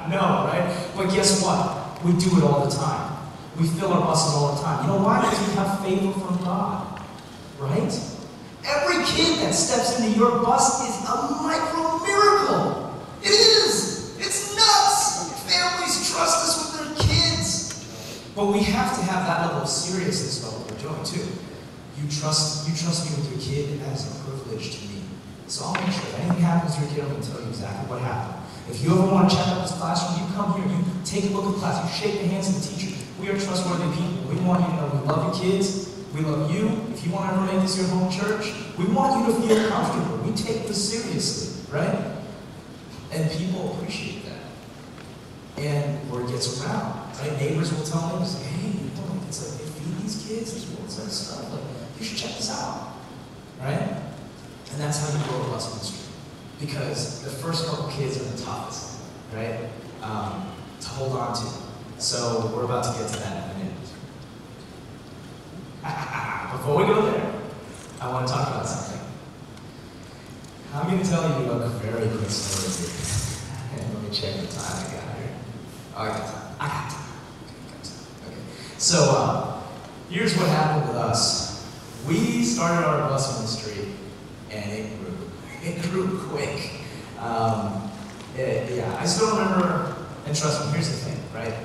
No, right? But guess what? We do it all the time. We fill our buses all the time. You know why? Because we have favor from God, right? Every kid that steps into your bus is a micro miracle. It is. It's nuts. Families trust us with their kids. But we have to have that level of seriousness about what we're doing too. You trust me with your kid as a privilege to me. So I'll make sure if anything happens to your kid, I'm going to tell you exactly what happened. If you ever want to check out this classroom, you come here, you take a look at the class, you shake the hands of the teacher. We are trustworthy people. We want you to know we love your kids. We love you. If you want to ever make this your home church, we want you to feel comfortable. We take this seriously, right? And people appreciate that. And word gets around, right? Neighbors will tell neighbors, like, hey, it's like they feed these kids, there's all this stuff. Like, you should check this out, right? And that's how you grow a bus ministry. Because the first couple kids are the toughest, right? To hold on to. So we're about to get to that in a minute. Before we go there, I want to talk about something. I'm going to tell you a very quick story here. And let me check the time I got here. Oh, I got time. So here's what happened with us. We started our bus ministry, and it grew. It grew quick. Yeah, I still remember, and trust me, here's the thing, right?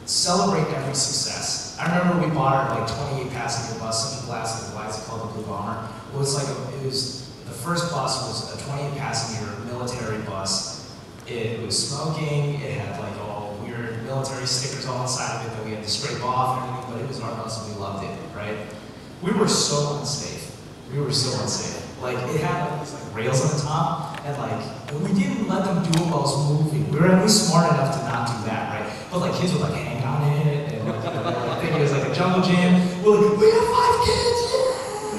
Celebrate every success. I remember we bought our 28 passenger bus, some glass with lights called the Blue Bomber. It was the first bus was a 28 passenger military bus. It was smoking, it had all weird military stickers all inside of it that we had to scrape off and everything, but it was our bus and we loved it, right? We were so unsafe. We were so unsafe. It had these rails on the top, and we didn't let them do it while it was moving. We were at least smart enough to not do that, right? But kids would hang on it, and think it was a jungle gym. We're we have 5 kids,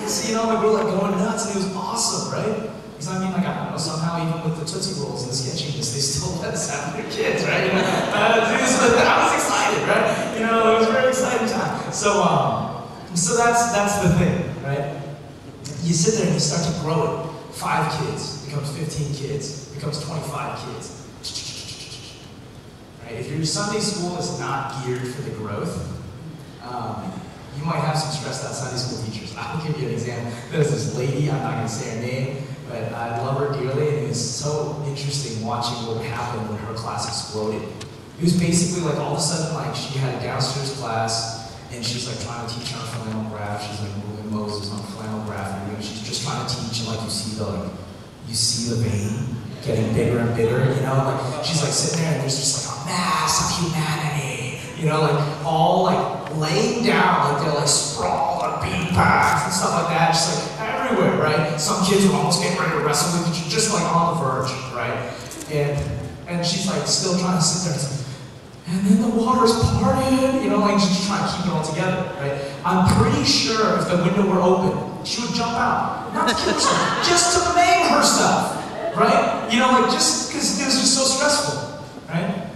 yes! We were going nuts, and it was awesome, right? Because I don't know, somehow even with the Tootsie Rolls and the sketchiness, they still let us have their kids, right? I was excited, right? It was a very exciting time. So that's the thing, right? You sit there and you start to grow it. 5 kids becomes 15 kids, becomes 25 kids. Right? If your Sunday school is not geared for the growth, you might have some stressed out Sunday school teachers. I'll give you an example. There's this lady, I'm not going to say her name, but I love her dearly, and it was so interesting watching what happened when her class exploded. It was basically all of a sudden, she had a downstairs class, and she's trying to teach on a flannel graph. She's moving Moses on a flannel graph, and she's just trying to teach, and you see the vein getting bigger and bigger, she's sitting there, and there's just a mass of humanity, all laying down, they're sprawled on beanbags and stuff like that, just everywhere, right? Some kids were almost getting ready to wrestle with each other, just on the verge, right? And she's still trying to sit there, and then the water's parted, just trying to keep it all together, right? I'm pretty sure if the window were open, she would jump out. Not to kill herself, just to maim herself, right? Just because it was just so stressful, right?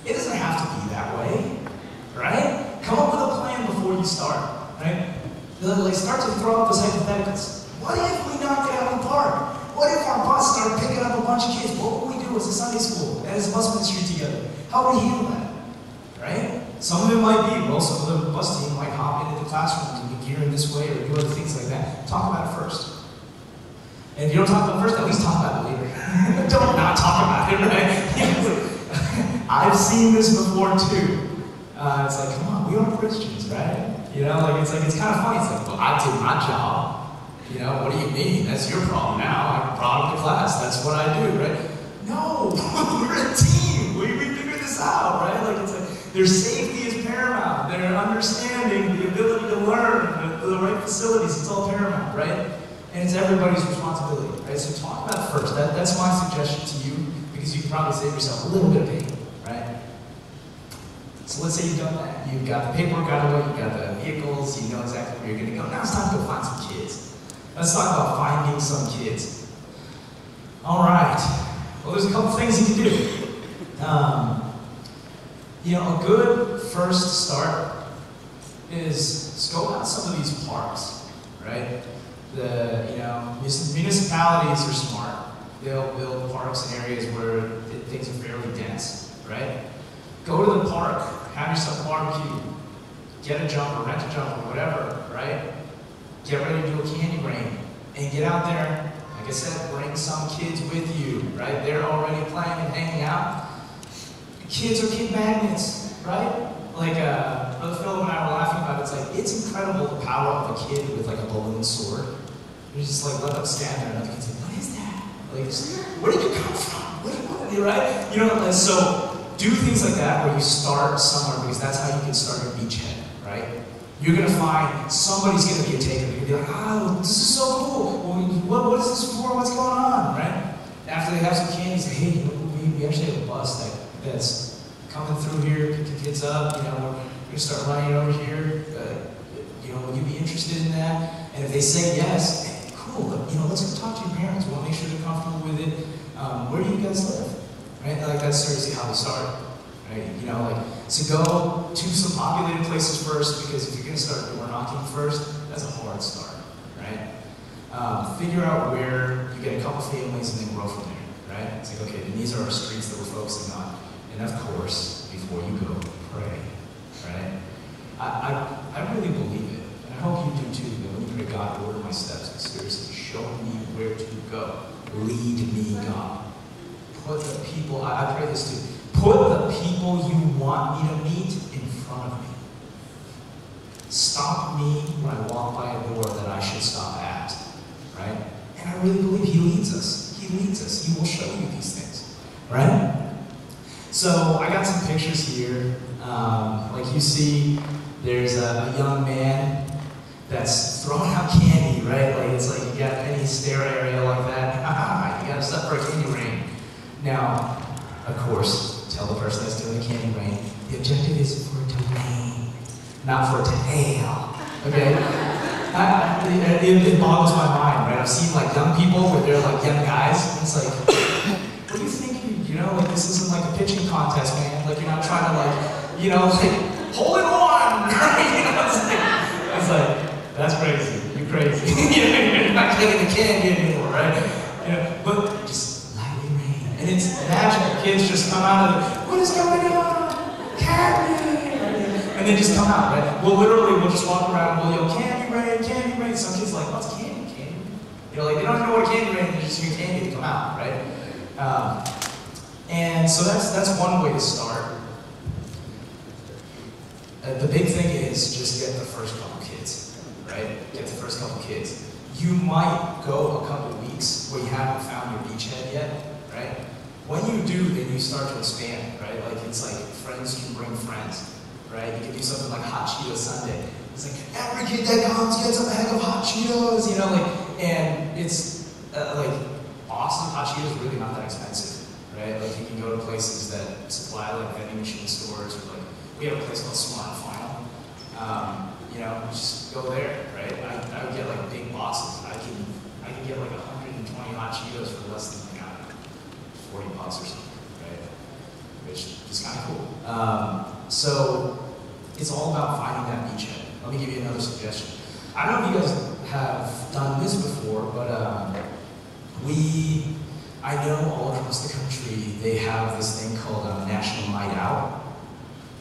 It doesn't have to be that way, right? Come up with a plan before you start, right? Start to throw out those hypotheticals. What if we knocked it out of the park? What if our bus started picking up a bunch of kids? What would we do as a Sunday school and as a bus ministry together? How would we handle that? Right? Some of it might be, some of the bus team might hop into the classroom and be gearing this way or do other things like that. Talk about it first. And if you don't talk about it first, at least talk about it later. Don't not talk about it, right? I've seen this before too. It's come on, we are Christians, right? It's kind of funny. Well, I did my job. What do you mean? That's your problem now. I brought up the class. That's what I do, right? No, we're a team. We figured this out, right? Their safety is paramount. Their understanding, the ability to learn, the right facilities, it's all paramount, right? And it's everybody's responsibility, right? So talk about it first. That's my suggestion to you, because you can probably save yourself a little bit of pain, right? So let's say you've done that. You've got the paperwork out of the way, you've got the vehicles, you know exactly where you're going to go. Now it's time to go find some kids. Let's talk about finding some kids. All right. Well, there's a couple things you can do. A good first start is scope out some of these parks, right? Municipalities are smart. They'll build parks in areas where things are fairly dense, right? Go to the park, have yourself a barbecue, get a jumper, rent a jumper, whatever, right? Get ready to do a candy rain, and get out there. Like I said, bring some kids with you, right? They're already playing and hanging out. Kids are kid magnets, right? Brother Phil and I were laughing about it. It's incredible the power of a kid with a balloon sword. You just let them stand there, and other kids what is that? Where did you come from? Right? So do things like that where you start somewhere, because that's how you can start your beachhead, right? You're going to find somebody's going to be a taker. You're going to be oh, this is so cool. Well, what is this for? What's going on, right? After they have some candy, say, hey, we actually have a bus that's coming through here, pick the kids up. We're going to start running over here. Would you be interested in that? And if they say yes, hey, cool. Let's go talk to your parents. We'll make sure they're comfortable with it. Where do you guys live? Right? That's seriously how we start. Right? So go to some populated places first, because if you're going to start door knocking first, that's a hard start, right? Figure out where you get a couple families and then grow from there, right? It's okay, then these are our streets that we're focusing on. And of course, before you go, pray, right? I really believe it, and I hope you do too. That when you pray, God, order my steps, and seriously, show me where to go. Lead me, God. Put the people, I pray this too, put the people you want me to meet in front of me. Stop me when I walk by a door that I should stop at, right? And I really believe He leads us. He leads us. He will show you these things, right? So I got some pictures here. Like you see, there's a young man that's throwing out candy, right? Like it's like you got any stair area like that. You got to stop for a candy rain. Now, of course, tell the person that's doing the candy rain, the objective is for it to rain, not for it to hail. Okay? It boggles my mind, right? I've seen like young people where they're like young guys, and it's like, what do you think? You know, like this isn't like a pitching contest, man. Like you're not trying to like, you know, like hole in one, right? You know, it's like that's crazy. You're crazy. You're not getting the candy anymore, right? You know, but just lightly rain, and it's magical. Kids just come out of it. What is going on? Candy, and they just come out, right? We'll just walk around. We'll yell candy rain, candy rain. Some kids are like, what's candy? Candy? You know, like they don't even know what candy rain is. They just hear candy to come out, right? And so that's one way to start. The big thing is just get the first couple kids, right? Get the first couple kids. You might go a couple weeks where you haven't found your beachhead yet, right? When you do, then you start to expand, right? Like it's like friends can bring friends, right? You can do something like Hot Cheetos Sunday. It's like every kid that comes gets a bag of Hot Cheetos, you know, like, and it's like Austin Hot Cheetos is really not that expensive, right? Like you can go to places that supply like vending machine stores, or like we have a place called Smart and Final. You know, just go there, right? I would get like big boxes. I can get like 120 Hot Cheetos for less than like, I don't know, 40 bucks or something, right? Which is kind of cool. So it's all about finding that beachhead. Let me give you another suggestion. I don't know if you guys have done this before, but I know all across the country they have this thing called National Night Out.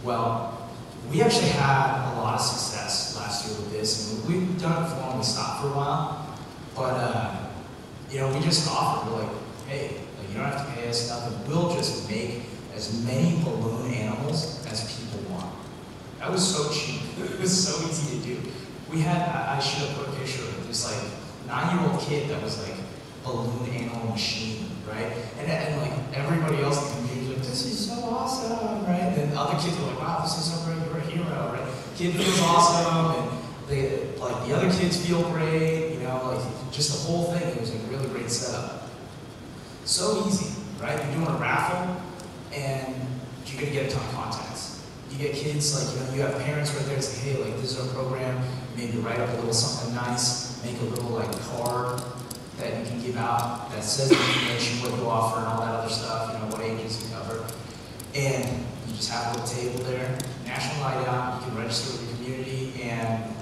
Well, we actually had a lot of success last year with this, and we've done it before and we stopped for a while. But you know, we just offered, we're like, hey, like, you don't have to pay us nothing. We'll just make as many balloon animals as people want. That was so cheap. It was so easy to do. We had, I should have put a picture of it, this like 9-year-old kid that was like balloon animal machine, right? And like everybody else in the community was like, this is so awesome, right? And other kids were like, wow, this is so great, you're a hero, right? Kid feels awesome, and they, like the other kids feel great, you know, like just the whole thing. It was like a really great setup. So easy, right? You're doing a raffle, and you're gonna get a ton of contacts. You get kids, like, you know, you have parents right there that say, hey, like, this is our program. Maybe write up a little something nice, make a little like card that you can give out that says the information, what you offer, and all that other stuff, you know, what ages you cover. And you just have a little table there, National Night Out, you can register with your community, and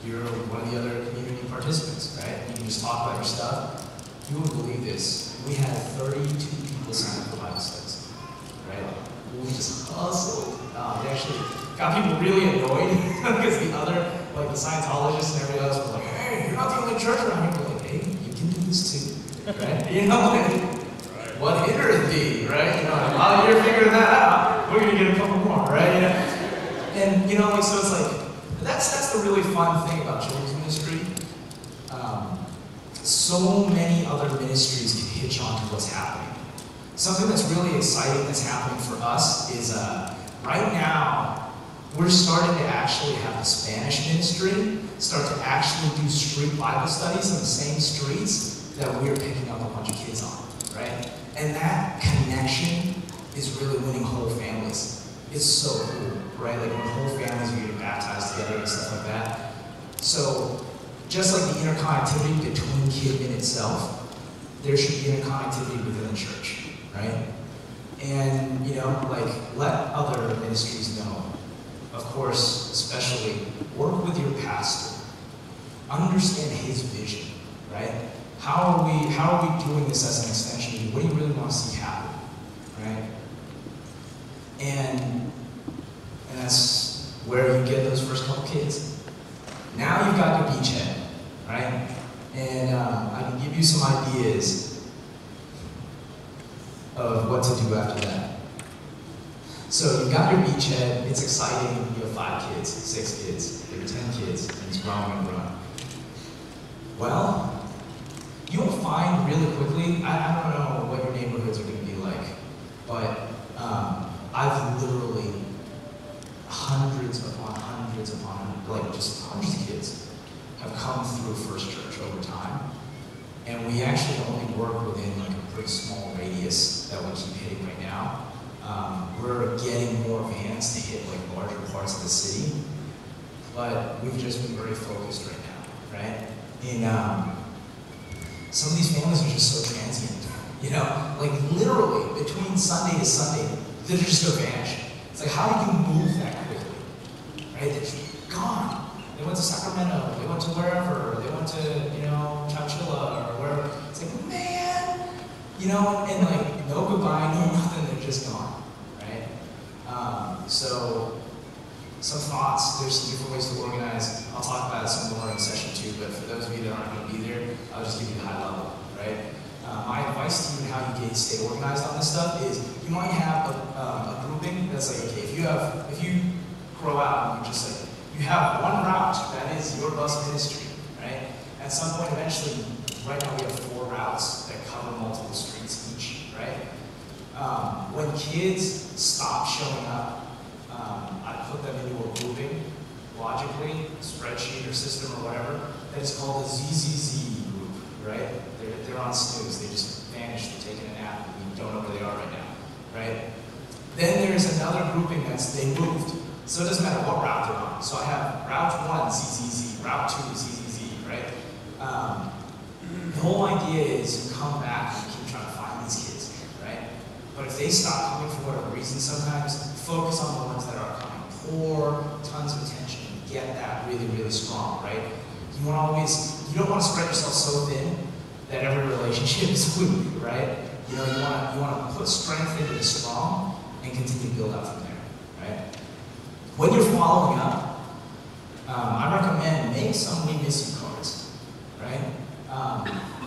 you're one of the other community participants, right? You can just talk about your stuff. You wouldn't believe this. We had 32 people sign up for Bible studies, right? We just hustled. They actually got people really annoyed because the other, like the Scientologists and everybody else were like, hey, you're not the only church around here. We're like, hey, you can do this too, right? You know, what hindereth thee, right? You know, while you're figuring that out, we're gonna get a couple more, right? You know? And you know, like, so it's like, that's the really fun thing about children's ministry. So many other ministries can hitch on to what's happening. Something that's really exciting that's happening for us is right now, we're starting to actually have the Spanish ministry start to actually do street Bible studies on the same streets that we're picking up a bunch of kids on, right? And that connection is really winning whole families. It's so cool, right? Like when whole families are getting baptized together and stuff like that. So just like the interconnectivity between kid in itself, there should be interconnectivity within the church, right? And, you know, like, let other ministries know. Of course, especially, work with your pastor. Understand his vision, right? How are we doing this as an extension of you? What do you really want to see happen, right? And that's where you get those first couple kids. Now you've got your beachhead, right? And I can give you some ideas of what to do after that. So you've got your beachhead, it's exciting, you have 5 kids, 6 kids, maybe 10 kids, and it's growing and growing. Well, you'll find really quickly, I don't know what your neighborhoods are going to be like, but I've literally hundreds upon hundreds, like just hundreds of kids have come through First Church over time. And we actually only work within like a pretty small radius that we keep hitting right now. We're getting more vans to hit like larger parts of the city, but we've just been very focused right now, right? And some of these families are just so transient, you know? Like literally between Sunday to Sunday, they're just gonna vanish. It's like, how do you move that quickly, right? They're just gone. They went to Sacramento, they went to wherever, they went to, you know, Chowchilla or wherever. It's like, man, you know, and like, no goodbye, no nothing, they're just gone, right? So, some thoughts, there's some different ways to organize. I'll talk about some more in session 2, but for those of you that aren't going to be there, I'll just give you the high level, right? My advice to you on how you stay organized on this stuff is you might have a grouping that's like, okay, if you grow out and you just like, you have one route that is your bus ministry, right? At some point eventually, right now we have 4 routes that cover multiple streets each, right? When kids stop showing up, I put them into a grouping, logically, spreadsheet or system or whatever, that is called a ZZZ group, right? They're on snooze, they just vanished, they're taking a nap, and we don't know where they are right now, right? Then there's another grouping they moved. So it doesn't matter what route they're on. So I have route 1, ZZZ, route 2, ZZZ, right? The whole idea is you come back and keep trying to find these kids, right? But if they stop coming for whatever reason sometimes, focus on the ones that are coming. Pour tons of attention, get that really, really strong, right? You don't want to spread yourself so thin that every relationship is weak, right? You know, you want to put strength into the strong and continue to build up from there, right? When you're following up, I recommend make some we miss you cards, right?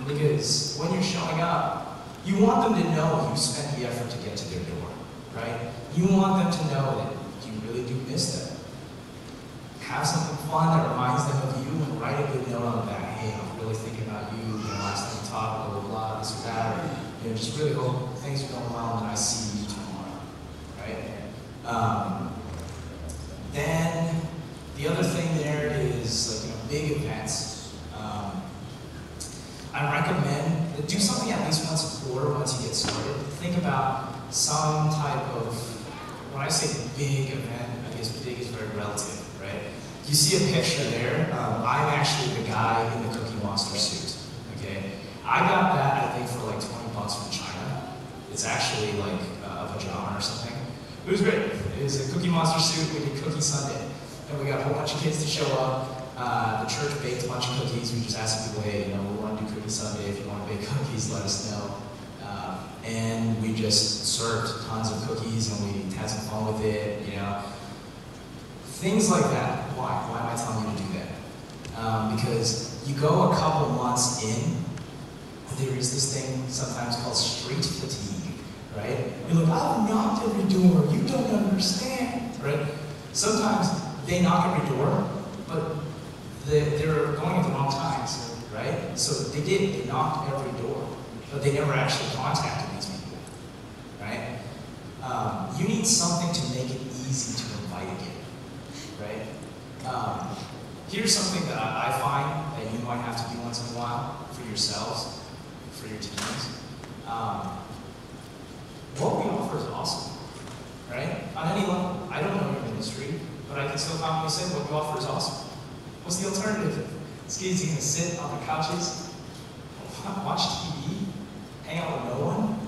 Because when you're showing up, you want them to know you spent the effort to get to their door, right? You want them to know that you really do miss them. Have something fun that reminds them of you and write a good note on the back. Hey, I'm really thinking about you, last time we talked, blah, blah, blah, this or that, or, just really hope things are going well and I see you tomorrow, right? Then the other thing there is like, big events. I recommend that do something at least once a quarter once you get started. Think about some type of, when I say big event, I guess big is very relative, right? You see a picture there. I'm actually the guy in the Cookie Monster suit, okay? I got that, I think, for like $20 from China. It's actually like a pajama or something. It was great. It was a Cookie Monster suit. We did Cookie Sunday. And we got a whole bunch of kids to show up. The church baked a bunch of cookies. We just asked people, hey, we want to do Cookie Sunday. If you want to bake cookies, let us know. And we just served tons of cookies and we had some fun with it, Things like that. Why? Why am I telling you to do that? Because you go a couple months in, there is this thing sometimes called street fatigue, right? You're like, I've knocked every door, you don't understand, right? Sometimes they knock every door, but they're going at the wrong times, right? So they knocked every door, but they never actually contacted these people, right? You need something to make it easy to invite again, right? Here's something that I find that you might have to do once in a while for yourselves, for your teams. What we offer is awesome, right? On any level. I don't know your ministry, but I can still confidently say what we offer is awesome. What's the alternative? These kids are going to sit on their couches, watch TV, hang out with no one,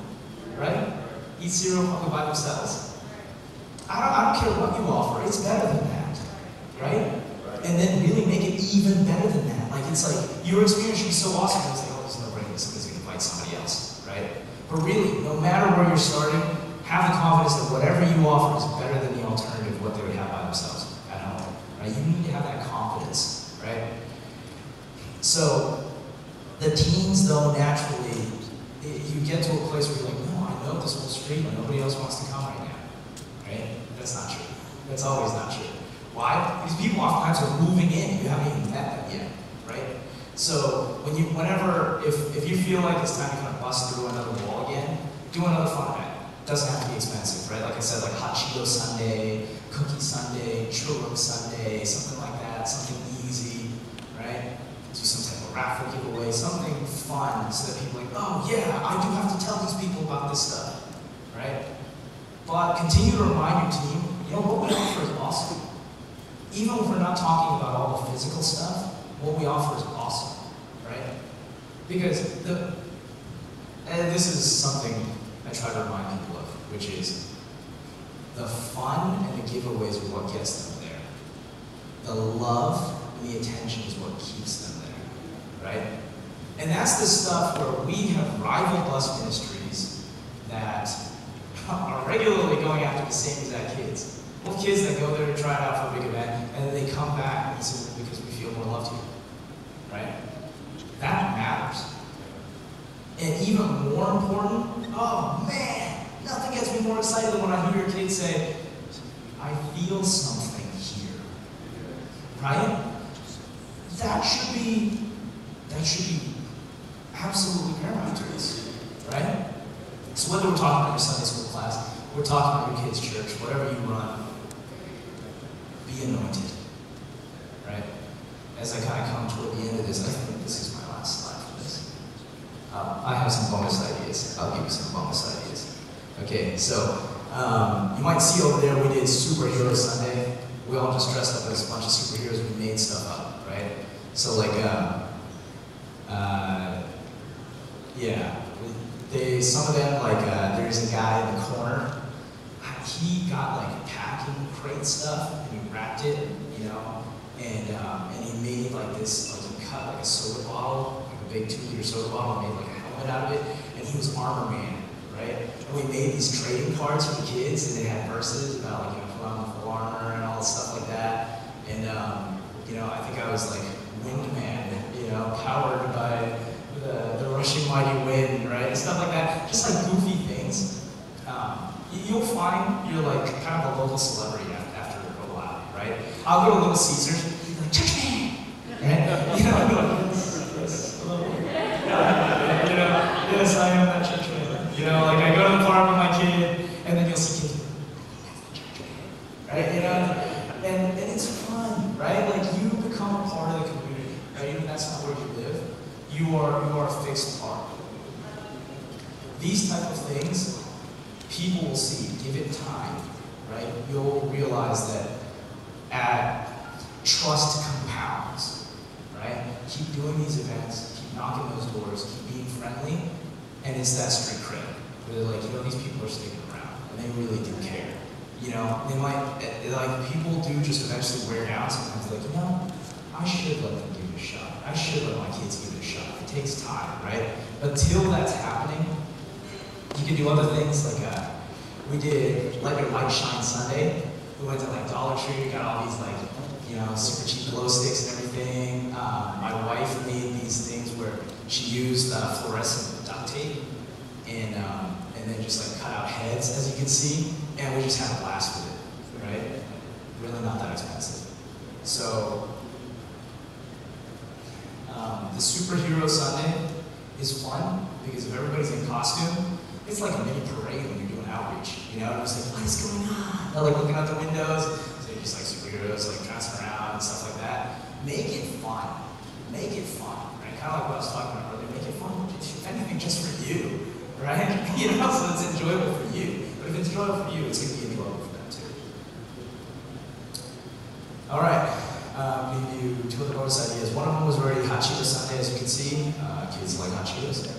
right? Eat cereal probably by themselves. I don't care what you offer, it's better than that, right? And then really make it even better than that. Like, it's like, your experience should be so awesome, it's like, oh, there's no brainer, somebody's going to invite somebody else, right? But really, no matter where you're starting, have the confidence that whatever you offer is better than the alternative, what they would have by themselves at home, right? You need to have that confidence, right? So the teens, though, naturally, you get to a place where you're like, no, I know this whole street, and nobody else wants to come right now, right? That's not true. That's always not true. Why? Because people oftentimes are moving in, you haven't even met them yet, right? So if you feel like it's time to kind of bust through another wall again, do another fun event. It doesn't have to be expensive, right? Like I said, like hot Cheeto Sunday, cookie Sunday, churro Sunday, something like that, something easy, right? Do some type of raffle giveaway, something fun, so that people are like, oh yeah, I do have to tell these people about this stuff, right? But continue to remind your team, you know, what we offer is awesome. Even if we're not talking about all the physical stuff, what we offer is awesome, right? Because this is something I try to remind people of, which is the fun and the giveaways are what gets them there. The love and the attention is what keeps them there, right? And that's the stuff where we have rival bus ministries that are regularly going after the same exact kids. Well, kids that go there to try it out for a big event, and then they come back and say, because we feel more loved here, right? That matters. And even more important, oh man, nothing gets me more excited than when I hear your kids say, I feel something here, right? That should be absolutely paramount to us, right? So whether we're talking about your Sunday school class, we're talking about your kids' church, whatever you run, be anointed, right? As I kind of come toward the end of this, I think this is my last slide for this. I have some bonus ideas. I'll give you some bonus ideas. Okay, so you might see over there we did Superhero Sunday. We all just dressed up as a bunch of superheroes. We made stuff up, right? So like, some of them, like, there's a guy in the corner. He got like packing crate stuff and he wrapped it, you know, and he made like this, like he cut like a soda bottle, like a big 2-liter soda bottle, and made like a helmet out of it, and he was Armor Man, right? And we made these trading cards for the kids, and they had verses about like, you know, put on full armor and all this stuff like that. And you know, I think I was like Wingman, you know, powered by the rushing mighty wind, right? And stuff like that, just like goofy things. You'll find you're like kind of a local celebrity after a while, right? I'll go to Little Caesars, be like, church man, right? You know, I'll be like, yes, hello. You know, yes, I am that church man. You know, like I go to the park with my kid, and then you'll see kids, right? You know, and it's fun, right? Like you become a part of the community, right? Even if that's not where you live, you are a fixed part. These type of things, people will see. Give it time, right? You'll realize that trust compounds, right? Keep doing these events, keep knocking those doors, keep being friendly, and it's that street cred. Where they're like, you know, these people are sticking around, and they really do care. You know, they might, like, people do just eventually wear down. Sometimes they're like, you know, I should let them give it a shot. I should let my kids give it a shot. It takes time, right? Until that's happening, you can do other things like we did Let Your Light Shine Sunday. We went to like Dollar Tree, got all these like, you know, super cheap glow sticks and everything. My wife made these things where she used fluorescent duct tape and then just like cut out heads, as you can see, and we just had a blast with it, right? Really not that expensive. So the Superhero Sunday is fun because if everybody's in costume, it's like a mini parade when you're doing outreach, you know? And it's like, what is going on? They're like looking out the windows, so you're just like superheroes, like trouncing around and stuff like that. Make it fun. Make it fun, right? Kind of like what I was talking about earlier. Make it fun, if anything, just for you, right? You know, so it's enjoyable for you. But if it's enjoyable for you, it's going to be enjoyable for them too. All right. Give you two other bonus ideas. One of them was already Hot Cheeto Sunday, as you can see. Kids like Hot Cheetos.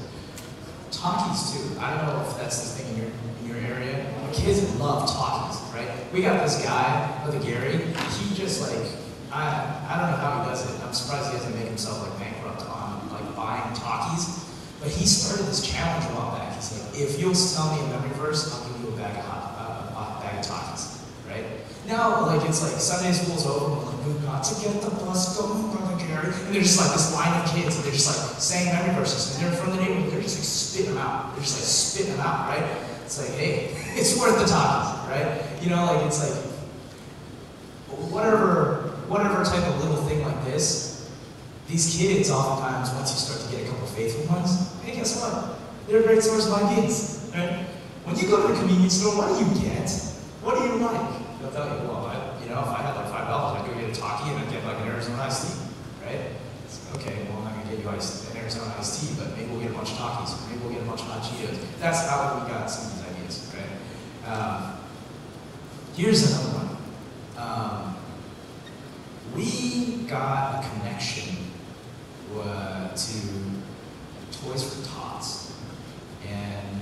Talkies too. I don't know if that's the thing in your area. But kids love talkies, right? We got this guy, Brother Gary. He just like, I don't know how he does it. I'm surprised he doesn't make himself like bankrupt on like buying talkies. But he started this challenge a while back. He's like, if you'll tell me a memory verse, I'll give you a bag of talkies, right? Now, like it's like Sunday school's over. we've got to get the bus going, Brother Gary. And there's just like this line of kids, and they're just like saying memory verses, and they're from the neighborhood, they're just like spitting them out. They're just like spitting them out, right? It's like, hey, it's worth the time, right? You know, like it's like, whatever type of little thing like this, these kids oftentimes, once you start to get a couple faithful ones, hey, guess what? They're a great source of ideas, right? When you go to the convenience store, what do you get? What do you like? They'll tell you, well, if I had like $5, I'd go get a Taki and I'd get like an Arizona iced tea, right? It's, okay, well, I'm not going to get you an Arizona iced tea, but maybe we'll get a bunch of Takis, or maybe we'll get a bunch of hot Cheetos. That's how we got some of these ideas, right? Here's another one. We got a connection to Toys for Tots, and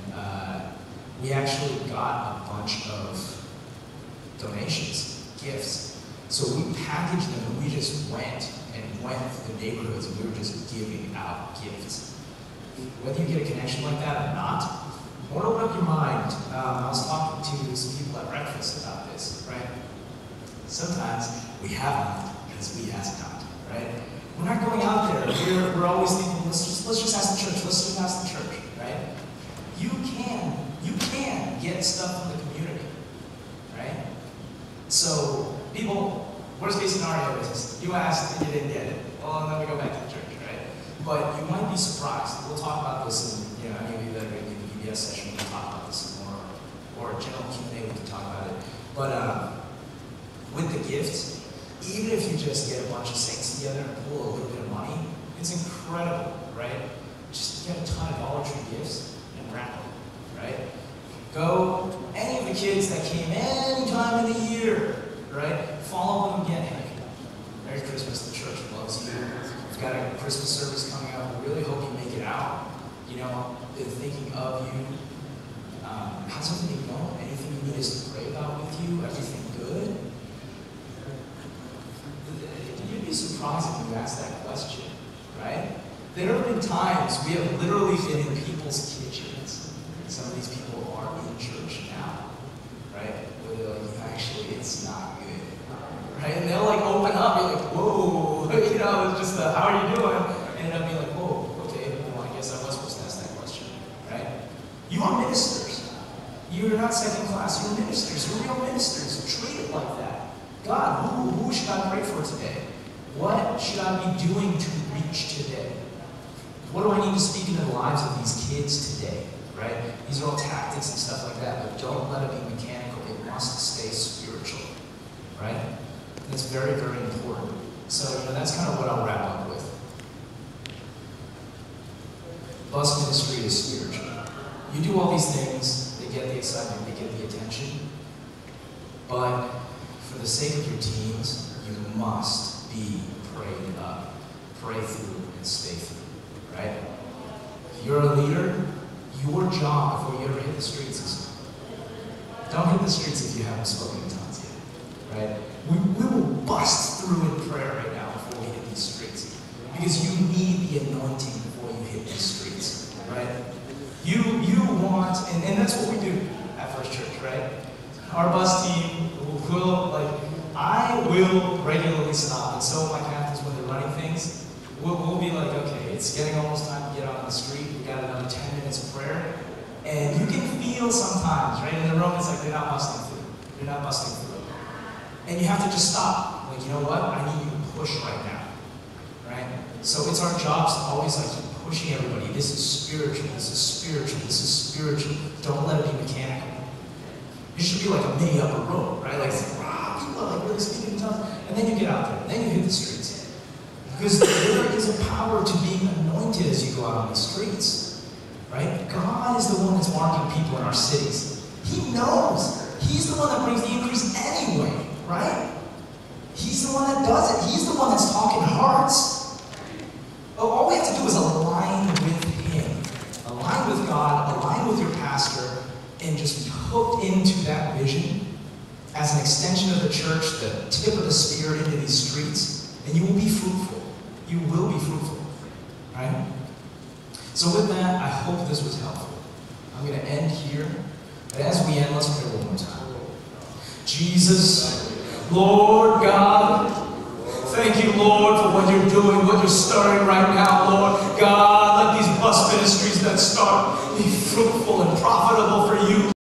we actually got a bunch of donations, gifts. So we packaged them and we just went through the neighborhoods and we were just giving out gifts. Whether you get a connection like that or not, won't open up your mind. I was talking to some people at breakfast about this, right? Sometimes we have not because we ask not, right? We're not going out there. We're always thinking, let's just ask the church. Let's just ask the church, right? You can get stuff from the community, right? So people, worst case scenario is you asked and you didn't get it. Well, then we go back to the church, right? But you might be surprised. We'll talk about this in, any of you that are going to do the VBS session, we'll talk about this some more, or a general Q&A, we can talk about it. But with the gifts, even if you just get a bunch of saints together and pull a little bit of money, it's incredible, right? Just get a ton of Dollar Tree gifts and wrap them, right? Go, any of the kids that came any time of the year, right? Follow them again. Hey, Merry Christmas, the church loves you. We've got a Christmas service coming up. We really hope you make it out. They're thinking of you. How's everything going? Anything you need us to pray about with you? Everything good? You'd be surprised if you asked that question, right? There have been times we have literally been in people's kitchens. Some of these people are in church now, right? Where they're like, actually, it's not good, right? And they'll like open up, you're like, whoa, it's just how are you doing? And they'll be like, whoa, okay, well, I guess I was supposed to ask that question, right? You are ministers. You're not second class, you're ministers. You're real ministers. Treat it like that. God, who should I pray for today? What should I be doing to reach today? What do I need to speak into the lives of these kids today, right? These are all tactics and stuff like that, but don't let it be mechanical. It must stay spiritual, right? That's very, very important. So, that's kind of what I'll wrap up with. Bus ministry is spiritual. You do all these things, they get the excitement, they get the attention, but for the sake of your teams, you must be prayed up, pray through, and stay through, right? If you're a leader, your job before you ever hit the streets is, don't hit the streets if you haven't spoken in tongues yet, right? We will bust through in prayer right now before we hit these streets, because you need the anointing before you hit these streets, right? You want, and that's what we do at First Church, right? Our bus team I will regularly stop, and so my captains, when they're running things, we'll be like, okay, it's getting almost time to get on the street, we got another 10 minutes of prayer, and you can feel sometimes, right, in the room, it's like they're not busting through. They're not busting through. And you have to just stop. Like, you know what? I need you to push right now, right? So it's our jobs to always keep pushing everybody. This is spiritual, this is spiritual, this is spiritual. Don't let it be mechanical. It should be like a mini upper room, right? Like, people are really speaking in tongues. And then you get out there, and then you hit the streets. Because there is a power to being anointed as you go out on the streets, right? God is the one that's marking people in our cities. He knows. He's the one that brings the increase anyway, right? He's the one that does it. He's the one that's talking hearts. All we have to do is align with Him. Align with God, align with your pastor, and just be hooked into that vision as an extension of the church, the tip of the spear into these streets, and you will be fruitful. You will be fruitful, right? So with that, I hope this was helpful. I'm going to end here, but as we end, let's pray one more time. Jesus, Lord God, Thank you, Lord, for what you're doing, what you're starting right now, Lord. God, let these bus ministries that start be fruitful and profitable.